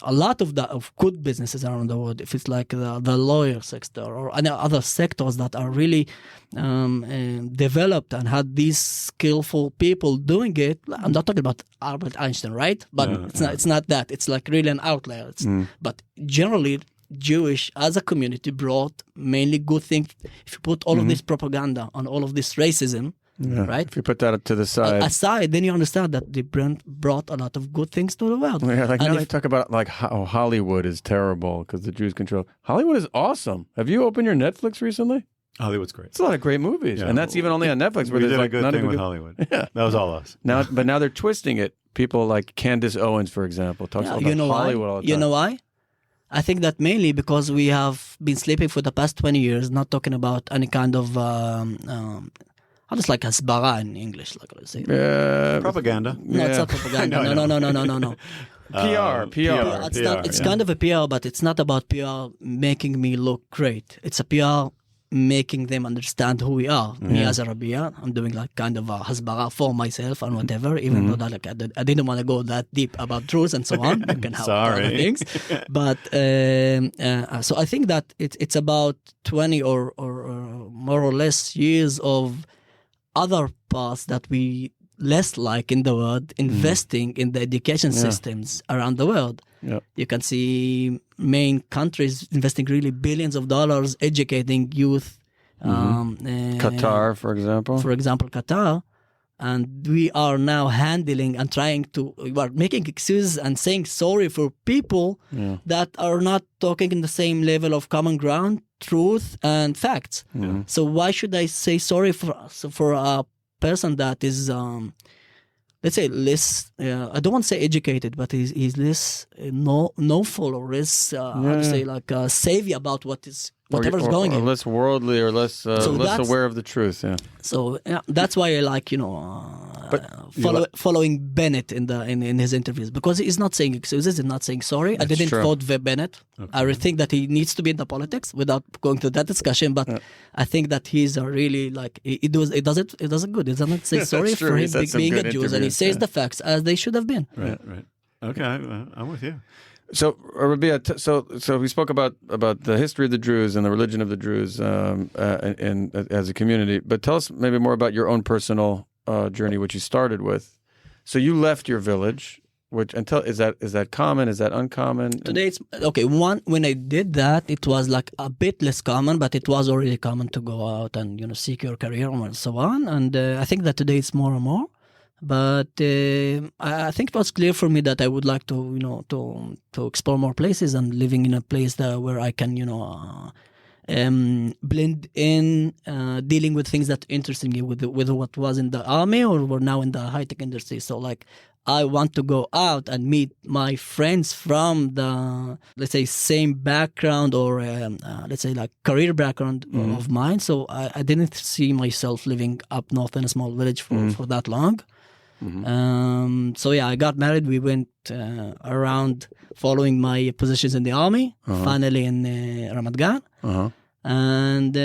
a lot of good businesses around the world, if it's like the lawyer sector or any other sectors that are really developed and had these skillful people doing it. I'm not talking about Albert Einstein, right? But it's not that. It's like really an outlier. But generally, Jewish as a community brought mainly good things. If you put all of this propaganda on all of this racism, right? If you put that to the side, aside, then you understand that they brought a lot of good things to the world. Yeah, like And now they talk about like how Hollywood is terrible because the Jews control. Hollywood is awesome. Have you opened your Netflix recently? Hollywood's great. It's a lot of great movies, and that's even only on Netflix. Where We there's did a like good not thing even with good. Hollywood. Yeah, That was all us. but now they're twisting it. People like Candace Owens, for example, talks about Hollywood all the time. You know why? I think that mainly because we have been sleeping for the past 20 years, not talking about any kind of how does like hasbara in English, like let's say. Propaganda. No, it's not propaganda. No. PR. It's kind of a PR, but it's not about PR making me look great. It's a PR making them understand who we are. Me as a Rabia, I'm doing like kind of a hasbara for myself and whatever, even though that like I didn't want to go that deep about Druze and so on. You can have other things. But so I think that it's about 20 or more or less years of other paths that we less like in the world, investing in the education systems around the world. Yeah. You can see main countries investing really billions of dollars educating youth. Qatar, for example. Qatar. And we are now handling and we are making excuses and saying sorry for people that are not talking in the same level of common ground, truth, and facts. So why should I say sorry for a person that is, let's say, less, I don't want to say educated, but he's less knowful or less, how to say, like savvy about whatever's going on. Or on. less worldly or less aware of the truth, So that's why I like, following Bennett in his interviews, because he's not saying excuses, he's not saying sorry. I didn't vote for Bennett. Okay. I think that he needs to be in the politics without going to that discussion, but I think that he's a really like, he does it good. He doesn't say sorry for him being a Jew, and he says the facts as they should have been. Right. Okay, I'm with you. So, Rabia, so we spoke about the history of the Druze and the religion of the Druze as a community. But tell us maybe more about your own personal journey, which you started with. So you left your village, is that common? Is that uncommon? Today it's okay. When I did that, it was like a bit less common, but it was already common to go out and seek your career and so on. And I think that today it's more and more. But I think it was clear for me that I would like to to explore more places and living in a place where I can blend in, dealing with things that interest me with what was in the army or were now in the high tech industry. So like I want to go out and meet my friends from the, let's say, same background or let's say like career background of mine. So I didn't see myself living up north in a small village for that long. So yeah, I got married. We went around following my positions in the army. Finally in Ramat Gan, and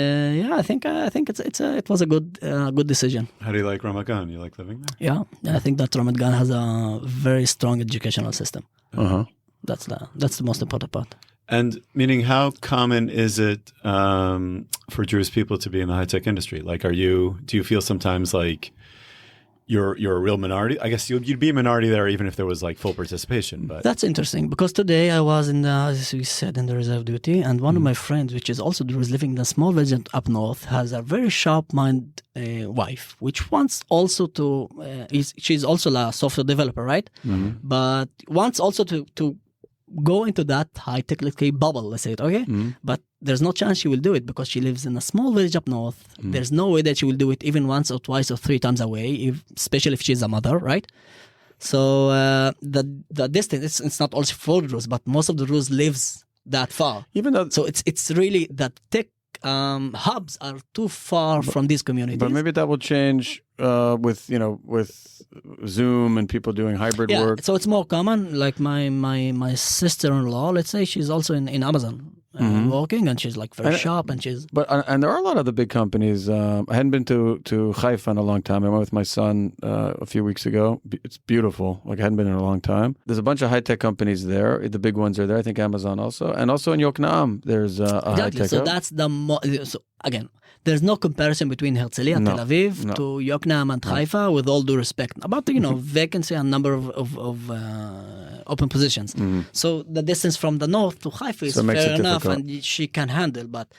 I think it was a good decision. How do you like Ramat Gan? You like living there? Yeah, I think that Ramat Gan has a very strong educational system. That's the most important part. And meaning, how common is it for Jewish people to be in the high tech industry? Like, do you feel sometimes like you're a real minority. I guess you'd be a minority there even if there was like full participation. But That's interesting because today I was as we said, in the reserve duty, and one of my friends, which is also Druze, living in a small village up north, has a very sharp-minded wife, which wants also to. She's also a software developer, right? But wants also to go into that high-tech, let's say, bubble, let's say it, okay? But there's no chance she will do it because she lives in a small village up north. There's no way that she will do it even once or twice or 3 times away, especially if she's a mother, right? So the distance, it's not also for Druze, but most of the Druze lives that far. Even though, So it's really that tech hubs are too far from these communities. but maybe that will change with Zoom and people doing hybrid work. So it's more common. Like my sister-in-law, let's say, she's also in Amazon working, and she's like very sharp, and she's. But and there are a lot of the big companies. I hadn't been to Haifa in a long time. I went with my son a few weeks ago. It's beautiful. Like I hadn't been in a long time. There's a bunch of high tech companies there. The big ones are there. I think Amazon also, and also in Yokneam there's a high tech. So that's so again. There's no comparison between Herzliya, Tel Aviv to Yokneam and Haifa, with all due respect. About vacancy and number of open positions. So the distance from the north to Haifa is fair enough, and she can handle. But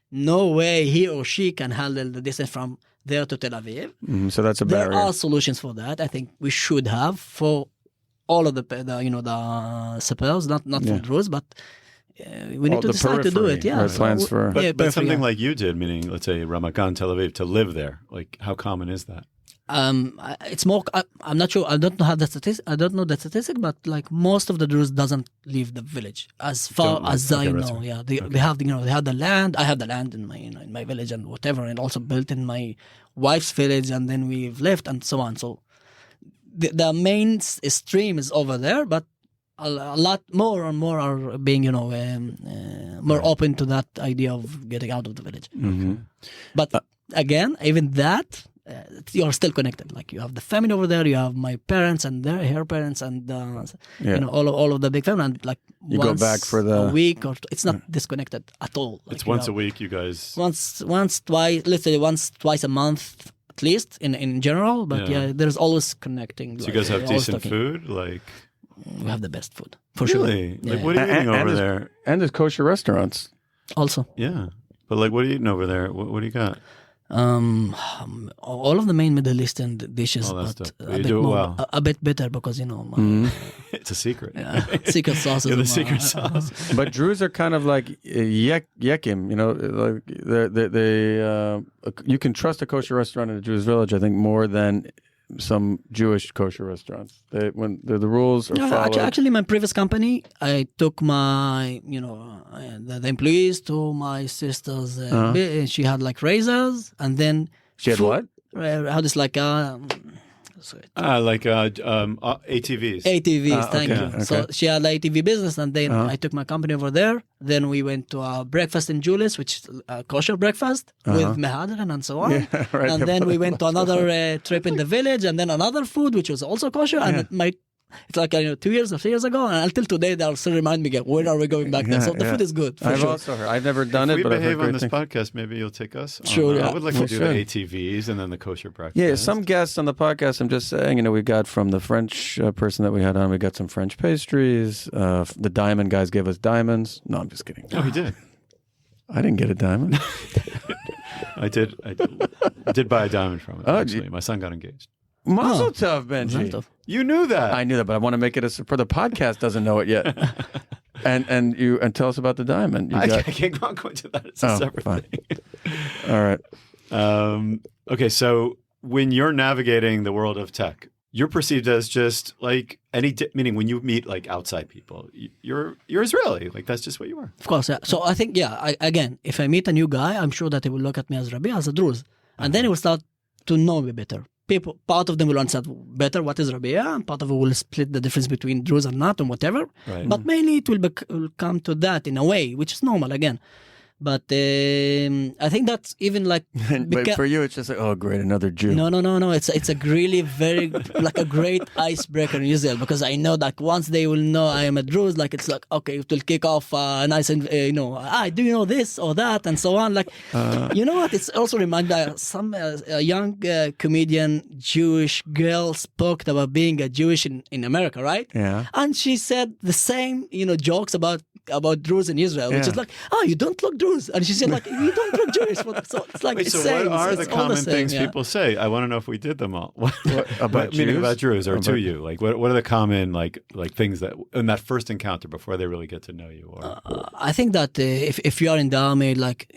no way he or she can handle the distance from there to Tel Aviv. So that's a barrier. There are solutions for that. I think we should have for all of the suppliers, not for Druze, but. We need to decide to do it. Yeah, plans for. But something like you did, meaning let's say Ramat Gan, Tel Aviv, to live there. Like, how common is that? It's more. I'm not sure. I don't know the statistic, but like most of the Druze doesn't leave the village as far as I know. Right. Yeah, they have they have the land. I have the land in my in my village and whatever, and also built in my wife's village, and then we've left and so on. So the main stream is over there, but. A lot more and more are being, more open to that idea of getting out of the village. But again, even that, you are still connected. Like you have the family over there, you have my parents and her parents, and all of the big family. And like you go back for a week, or it's not disconnected at all. It's once a week, you guys. Once, twice. Let's say twice a month. At least in general, but there's always connecting. So you guys have decent food, like. We have the best food, for sure. Really? Like, what are you eating over there? And there's kosher restaurants. Also. Yeah. But like, what are you eating over there? What do you got? All of the main Middle Eastern dishes, but a bit better because, it's a secret. Yeah, secret sauces. The secret sauce. But Druze are kind of like yekim, like they you can trust a kosher restaurant in a Jewish village, I think, more than some Jewish kosher restaurants. When the rules are followed. Actually, my previous company, I took my, the employees to my sister's. She had like razors, and then she had what? How this like ATVs. ATVs, thank you. Okay. So she had an ATV business, and then I took my company over there. Then we went to a breakfast in Julius, which is a kosher breakfast with mehadran and so on. Yeah, right. And then we went to another trip in the village, and then another food, which was also kosher. And it's like 2 years or 3 years ago, and until today they'll still remind me, when are we going back there? So the food is good. I've also heard. I've never done it, but I've heard on this podcast, maybe you'll take us. Sure. I would like to do the ATVs and then the kosher breakfast. Yeah, some guests on the podcast, I'm just saying, we got from the French person that we had on, we got some French pastries. The diamond guys gave us diamonds. No, I'm just kidding. Oh, he did. I didn't get a diamond. I did buy a diamond from it, actually. My son got engaged. Mazel tov, Benji. You knew that. I knew that, but I want to make it for the podcast doesn't know it yet. and tell us about the diamond. I can't go into that. It's a separate thing. All right. Okay, so when you're navigating the world of tech, you're perceived as just like meaning when you meet like outside people, you're Israeli. Like that's just what you are. Of course, yeah. So I think, again, if I meet a new guy, I'm sure that he will look at me as Rabia, as a Druze. And then he will start to know me better. Part of them will understand better what is Rabia, and part of it will split the difference between Druze and not and whatever. Right. But mainly it will come to that in a way, which is normal again. But I think that's even like. But for you, it's just like, oh, great, another Jew. No. It's a really very like a great icebreaker in Israel, because I know that once they will know I am a Druze, like it's like, okay, it will kick off a nice, do you know this or that and so on. Like, you know what? It's also reminded some a young comedian Jewish girl spoke about being a Jewish in America, right? Yeah. And she said the same, jokes about Druze in Israel, which is like, you don't look Druze, and she said like, you don't look Jewish. So it's like, Wait, it's so same, what are it's the all common same, things people say? I want to know if we did them all. About meaning Jews? about Druze or to you? Like, what are the common like things that in that first encounter before they really get to know you? Or I think that if you are in the army, like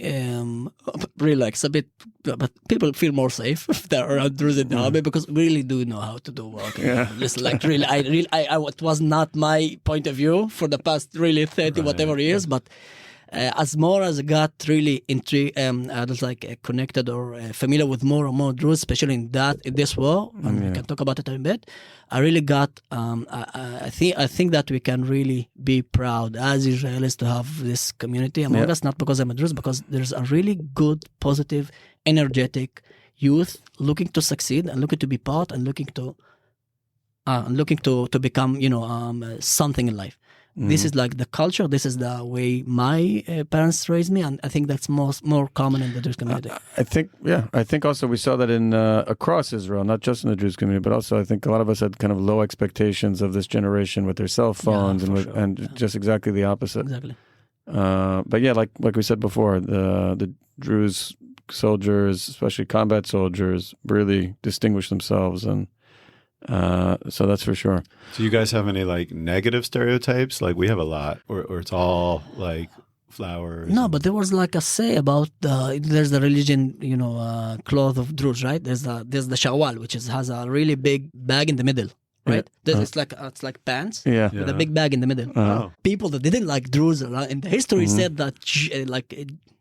relax a bit, but people feel more safe if they're around Druze in the army, because we really do know how to do work. Listen, like really, it was not my point of view for the past really 30 whatever years, but as more as I got really intrigued, I was like connected or familiar with more and more Druze, especially in this war, and we can talk about it in a bit. I really got. I think that we can really be proud as Israelis to have this community among us. Not because I'm a Druze, because there's a really good, positive, energetic youth looking to succeed and looking to be part and looking to become something in life. This is like the culture. This is the way my parents raised me, and I think that's more common in the Jewish community. I think also we saw that in across Israel, not just in the Jewish community, but also I think a lot of us had kind of low expectations of this generation with their cell phones, just exactly the opposite. Exactly. But yeah, like we said before, the Druze soldiers, especially combat soldiers, really distinguish themselves, and so that's for sure. do you guys have any like negative stereotypes? Like we have a lot, or it's all like flowers. No, but there was like a say about there's the religion, cloth of Druze, right? There's the shawal, which has a really big bag in the middle, right? It's like pants with a big bag in the middle. People that didn't like Druze in the history said that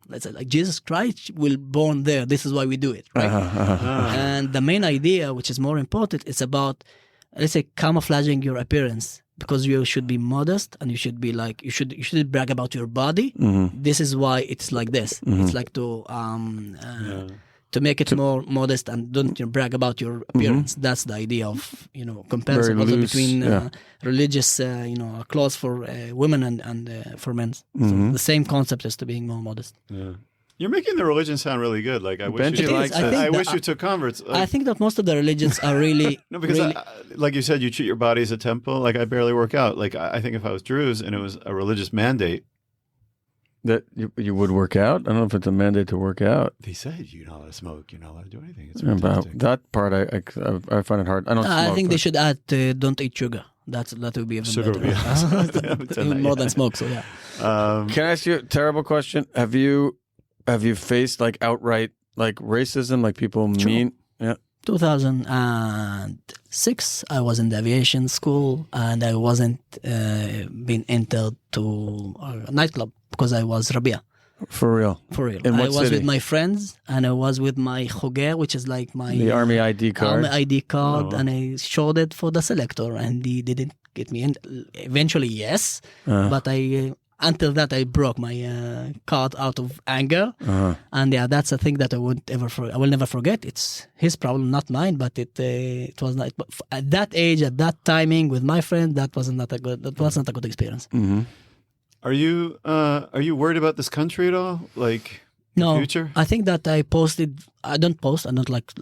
let's say like Jesus Christ will born there. This is why we do it, right? And the main idea, which is more important, is about, let's say, camouflaging your appearance, because you should be modest and you should be like you should brag about your body. This is why it's like this. It's like to make it more modest and don't brag about your appearance. That's the idea of comparison also between religious clothes for women and for men. So the same concept is to being more modest. You're making the religion sound really good. Like I wish you took converts. Like, I think that most of the religions are really no, because like you said, you treat your body as a temple. Like I barely work out. Like I think if I was Druze and it was a religious mandate, that you would work out. I don't know if it's a mandate to work out. They said you're not allowed to smoke, you're not allowed to do anything. It's about that part, I find it hard. I don't. I think they should add don't eat sugar. That would be even sugar better. Even more than smoke. So yeah. Can I ask you a terrible question? Have you faced like outright like racism, like people mean? Yeah. 2006, I was in the aviation school and I wasn't being entered to a nightclub because I was Rabia. For real? For real. In what I was city? with my friends and I was with my choger, which is like the army ID card. Army ID card, and I showed it for the selector and he didn't get me in. Eventually, yes, but until that, I broke my card out of anger, and that's a thing that I will never forget. It's his problem, not mine. But it was not. But at that age, at that timing, with my friend, that was not a good experience. Mm-hmm. Are you worried about this country at all? Like no, future? I think that I don't post. I don't like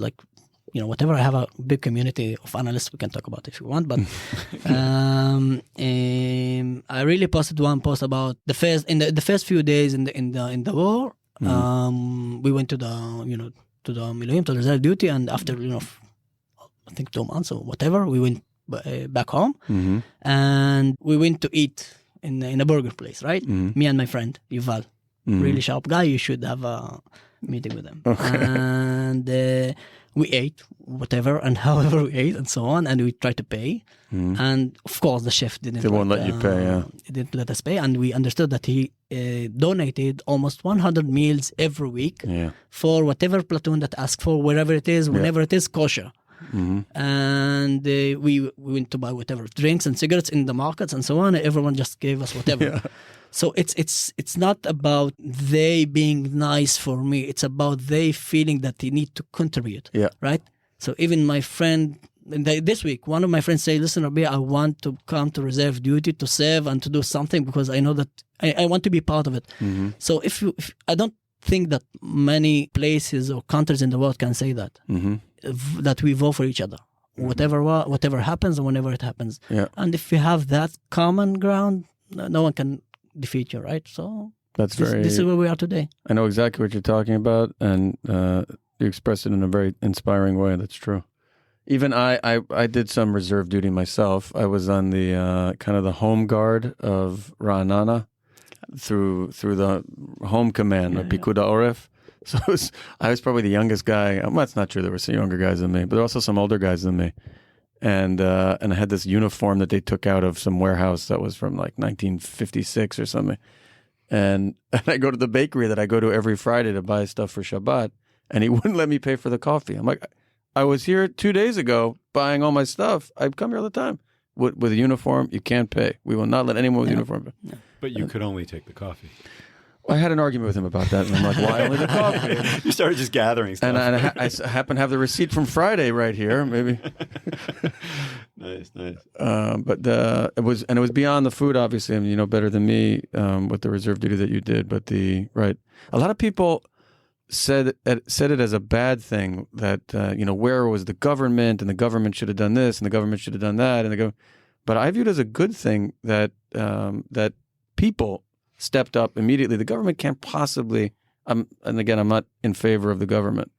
whatever. I have a big community of analysts. We can talk about it if you want. But I really posted one post about the first few days in the war. We went to the Miluim, to the reserve duty, and after I think 2 months or whatever, we went back home, and we went to eat in a burger place, right? Me and my friend Yuval, really sharp guy. You should have a meeting with him. Okay. And we ate whatever and however we ate and so on, and we tried to pay. And of course, the chef didn't. They won't let you pay. Yeah, he didn't let us pay, and we understood that he donated almost 100 meals every week for whatever platoon that asked for, wherever it is, whenever it is kosher. And we went to buy whatever drinks and cigarettes in the markets and so on. Everyone just gave us whatever. So it's not about they being nice for me. It's about they feeling that they need to contribute. Yeah. Right. So even my friend this week, one of my friends say, "Listen, Rabia, I want to come to reserve duty to serve and to do something because I know that I want to be part of it." So if I don't think that many places or countries in the world can say that that we vote for each other, whatever happens and whenever it happens. Yeah. And if we have that common ground, no one can defeat you, right? So this is where we are today. I know exactly what you're talking about, and you expressed it in a very inspiring way. That's true. Even I did some reserve duty myself. I was on the kind of the home guard of Ra'anana through the home command of Pikud HaOref. So I was probably the youngest guy. Well, that's not true. There were some younger guys than me, but there were also some older guys than me. And I had this uniform that they took out of some warehouse that was from like 1956 or something. And I go to the bakery that I go to every Friday to buy stuff for Shabbat, and he wouldn't let me pay for the coffee. I'm like, I was here 2 days ago buying all my stuff. I come here all the time. With a uniform, you can't pay. We will not let anyone with a uniform pay. Yeah. But you could only take the coffee. I had an argument with him about that, and I'm like, why only the coffee? You started just gathering stuff. And I happen to have the receipt from Friday right here, maybe. Nice. But it was beyond the food, obviously. I mean, you know better than me with the reserve duty that you did. But a lot of people said it as a bad thing that where was the government, and the government should have done this, and the government should have done that, but I viewed it as a good thing that that people stepped up immediately. The government can't possibly. And again, I'm not in favor of the government,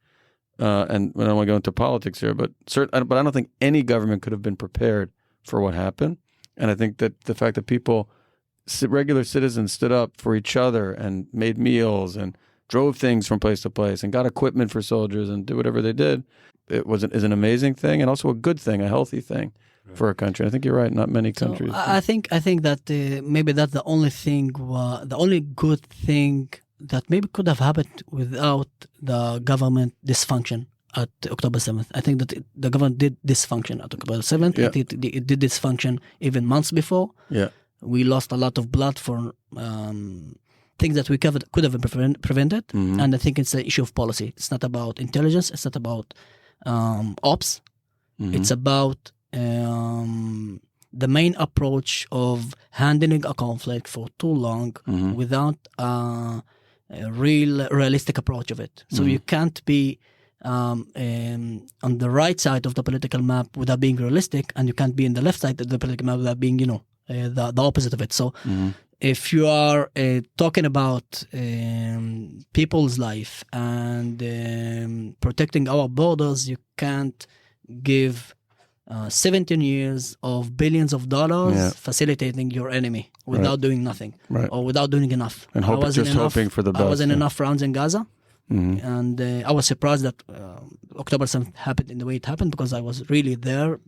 and I don't want to go into politics here, but I don't think any government could have been prepared for what happened. And I think that the fact that regular citizens stood up for each other and made meals and drove things from place to place and got equipment for soldiers and did whatever they did, is an amazing thing, and also a good thing, a healthy thing for a country. I think you're right. Not many countries. So I think that maybe that's the only thing, the only good thing that maybe could have happened without the government dysfunction at October 7th. I think that the government did dysfunction at October 7th. Yeah. It did dysfunction even months before. Yeah, we lost a lot of blood for things that we could have been prevented. And I think it's an issue of policy. It's not about intelligence. It's not about ops. It's about the main approach of handling a conflict for too long without a realistic approach of it. So you can't be on the right side of the political map without being realistic, and you can't be in the left side of the political map without being, the opposite of it. So if you are talking about people's life and protecting our borders, you can't give 17 years of billions of dollars facilitating your enemy without doing nothing or without doing enough. And hoping for the best. I was in enough rounds in Gaza, and I was surprised that October 7th happened in the way it happened, because I was really there,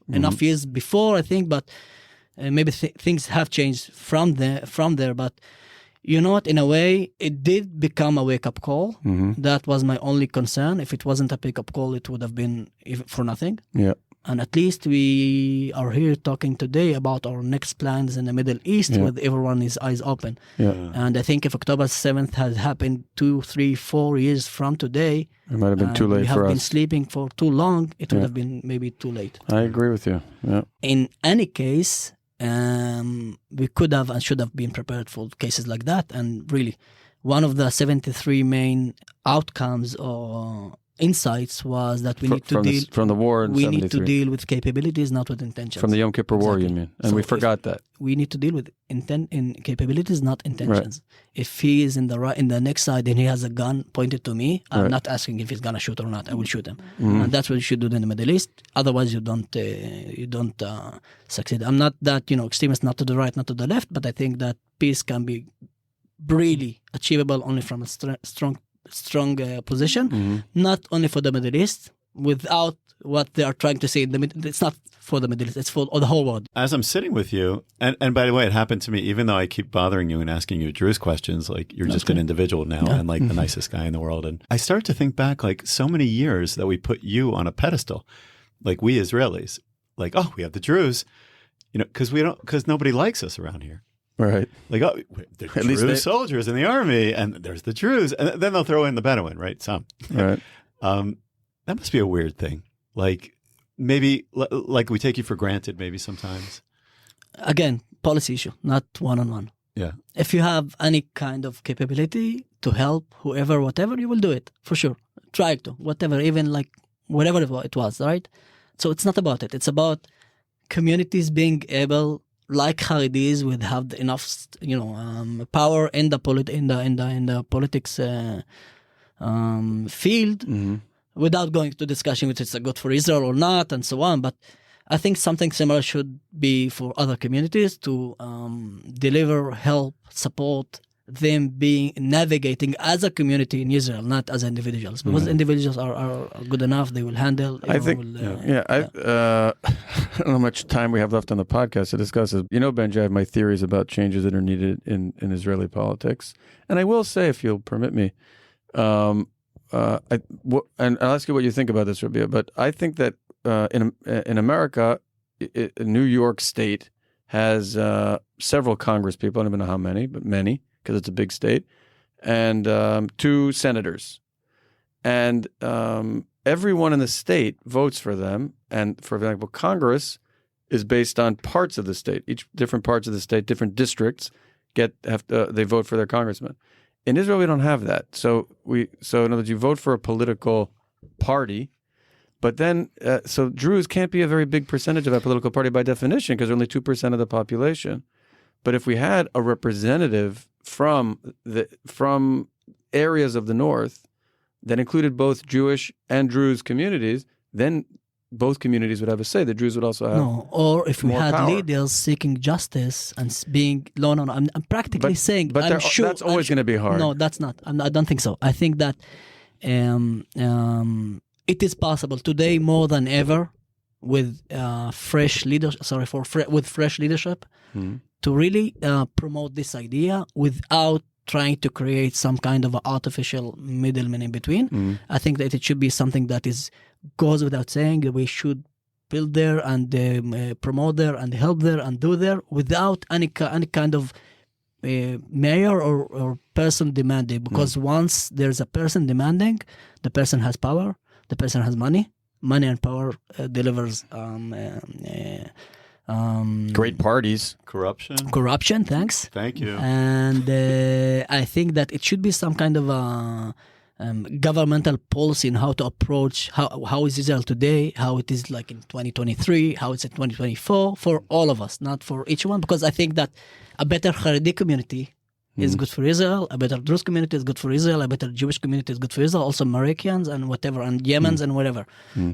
enough years before, I think, but maybe things have changed from there. But in a way, it did become a wake-up call. That was my only concern. If it wasn't a wake-up call, it would have been for nothing. Yeah. And at least we are here talking today about our next plans in the Middle East with everyone's eyes open. Yeah. And I think if October 7th had happened 2, 3, 4 years from today, it might have been too late for us. We have been sleeping for too long, it would have been maybe too late. I agree with you. Yeah. In any case, we could have and should have been prepared for cases like that. And really, one of the 73 main outcomes or insights was that we need to deal from the war. We need to deal with capabilities, not with intentions. From the Yom Kippur War, you mean? And we forgot that we need to deal with capabilities, not intentions. Right. If he is in the next side and he has a gun pointed to me, I'm not asking if he's gonna shoot or not. I will shoot him, and that's what you should do in the Middle East. Otherwise, you don't succeed. I'm not that extremist, not to the right, not to the left, but I think that peace can be really achievable only from a strong position, not only for the Middle East, without what they are trying to say in the Middle. It's not for the Middle East, it's for the whole world. As I'm sitting with you, and by the way, it happened to me, even though I keep bothering you and asking you Druze questions, like you're just an individual now and like the nicest guy in the world. And I start to think back, like so many years that we put you on a pedestal, like we Israelis, like, oh, we have the Druze, because nobody likes us around here. Right. Like, oh, there's At least Druze soldiers in the army, and there's the Druze, and then they'll throw in the Bedouin, right? Some. Right. That must be a weird thing. Like, maybe, like we take you for granted maybe sometimes. Again, policy issue, not one-on-one. Yeah. If you have any kind of capability to help whoever, whatever, you will do it, for sure. Try to, whatever, even like whatever it was, right? So it's not about it. It's about communities being able, like Haredis, would have enough, power in the politics field, without going to discussion which is good for Israel or not, and so on. But I think something similar should be for other communities to deliver help, support them being navigating as a community in Israel, not as individuals. Because individuals are good enough; they will handle. I think. I don't know how much time we have left on the podcast to discuss it. Benji, I have my theories about changes that are needed in Israeli politics, and I will say, if you'll permit me, and I'll ask you what you think about this, Rabia. But I think that in America, New York State has several Congress people. I don't even know how many, but many, because it's a big state, and 2 senators. And everyone in the state votes for them. And for example, Congress is based on parts of the state. Each different parts of the state, different districts they vote for their congressman. In Israel, we don't have that. So in other words, you vote for a political party, but then so Druze can't be a very big percentage of that political party by definition, because they're only 2% of the population. But if we had a representative from areas of the north that included both Jewish and Druze communities, then both communities would have a say. The Druze would also have or if we had power. leaders seeking justice and being I'm practically saying, but I'm sure that's always going to be hard. No, that's not. I don't think so. I think that it is possible today more than ever with fresh leadership. With fresh leadership to really promote this idea without trying to create some kind of artificial middleman in between. I think that it should be something that goes without saying, that we should build there and promote there and help there and do there without any kind of mayor or person demanding. Because once there's a person demanding, the person has power, the person has money and power delivers great parties. Corruption, thanks. Thank you. And I think that it should be some kind of a governmental policy in how to approach how is Israel today, how it is like in 2023, how it's in 2024 for all of us, not for each one. Because I think that a better Haredi community is good for Israel, a better Druze community is good for Israel, a better Jewish community is good for Israel, also Moroccans and whatever, and Yemens and whatever.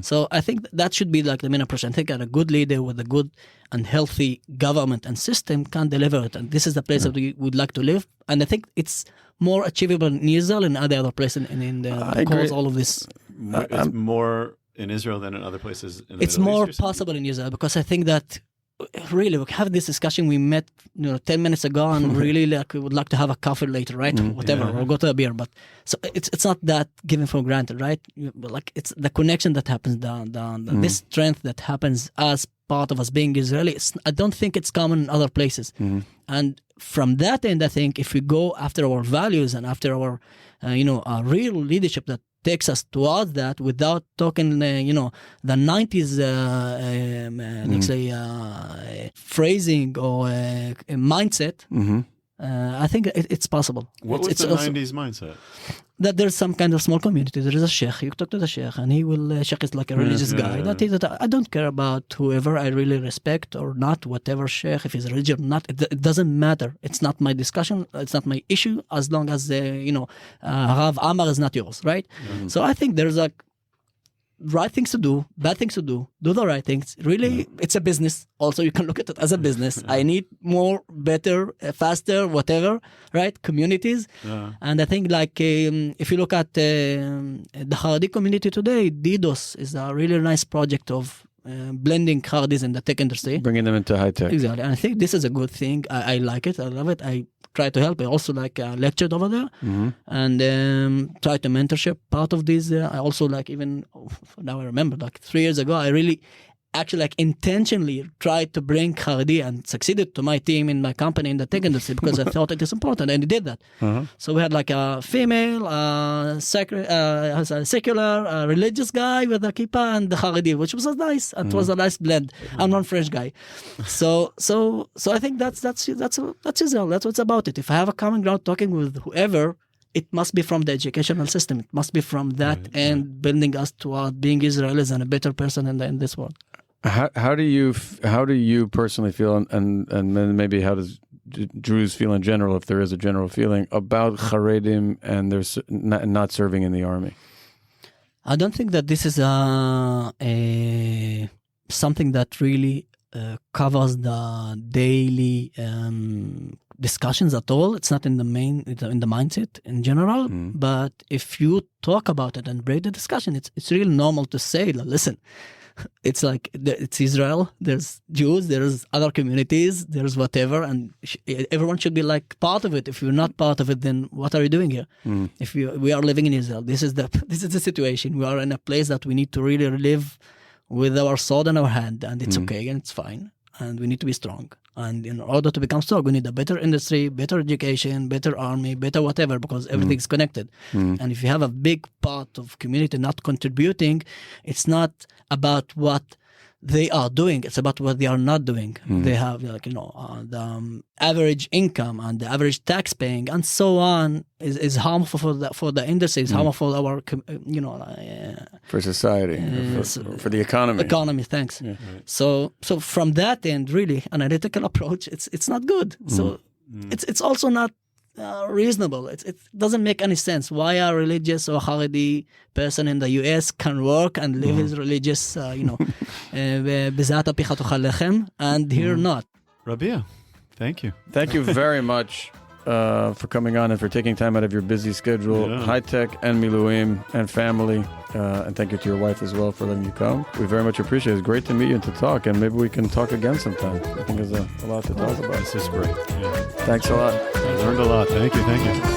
So I think that should be like the main approach. I think that a good leader with a good and healthy government and system can deliver it. And this is the place that we would like to live. And I think it's more achievable in Israel and other places in the cause all of this. It's more in Israel than in other places in the It's Middle more East, possible in Israel, because I think that really we have this discussion. We met 10 minutes ago and really we would like to have a coffee later, right? Whatever, or go to a beer. But so it's not that given for granted, right? Like it's the connection that happens this strength that happens as part of us being Israeli. I don't think it's common in other places. And from that end, I think if we go after our values and after our our real leadership that takes us towards that, without talking the 90s let's say phrasing or mindset, I think it's possible. What was the 90s mindset? That there's some kind of small community. There is a sheikh. You talk to the sheikh, and he will. Sheikh is like a religious guy. That I don't care about whoever I really respect or not. Whatever sheikh, if he's religious or not, it doesn't matter. It's not my discussion. It's not my issue. As long as Rav Amar is not yours, right? So I think there's right things to do, bad things to do the right things. Really, it's a business. Also, you can look at it as a business. I need more, better, faster, whatever, right? Communities. And I think if you look at the Haredi community today, DDoS is a really nice project of blending Haredis in the tech industry. Bringing them into high tech. Exactly. And I think this is a good thing. I like it. I love it. I try to help. I also lectured over there and try to mentorship part of this. I also even now I remember 3 years ago, I really actually like intentionally tried to bring Haredi and succeeded to my team in my company in the tech industry because I thought it is important, and he did that. So we had like a female, secular, religious guy with a kippah and the Haredi, which was nice. It was a nice blend. I'm not a French guy, so I think that's Israel. That's what's about it. If I have a common ground talking with whoever, it must be from the educational system. It must be from that and building us toward being Israelis and a better person in this world. How do you personally feel, and then maybe how does Druze feel in general, if there is a general feeling about Haredim and their not serving in the army? I don't think that this is something that really covers the daily discussions at all. It's not in the mindset in general. But if you talk about it and break the discussion, it's really normal to say, listen, it's like it's Israel. There's Jews. There's other communities. There's whatever, and everyone should be like part of it. If you're not part of it, then what are you doing here? If we are living in Israel, this is the situation. We are in a place that we need to really live with our sword in our hand, and it's okay and it's fine, and we need to be strong. And in order to become strong, we need a better industry, better education, better army, better whatever, because everything is connected. And if you have a big part of community not contributing, it's not about what they are doing, it's about what they are not doing. They have the average income and the average tax paying and so on is harmful for the industry, is harmful for our for society, for the economy. Thanks. So from that end, really analytical approach, it's not good. So it's also not reasonable. It doesn't make any sense. Why a religious or Haredi person in the US can work and live his religious, and here not. Rabia, thank you. Thank you very much for coming on and for taking time out of your busy schedule, high tech and miluim and family. And thank you to your wife as well for letting you come. We very much appreciate it. It's great to meet you and to talk, and maybe we can talk again sometime. I think there's a lot to talk about. This is great. Thanks a lot. I learned a lot. Thank you.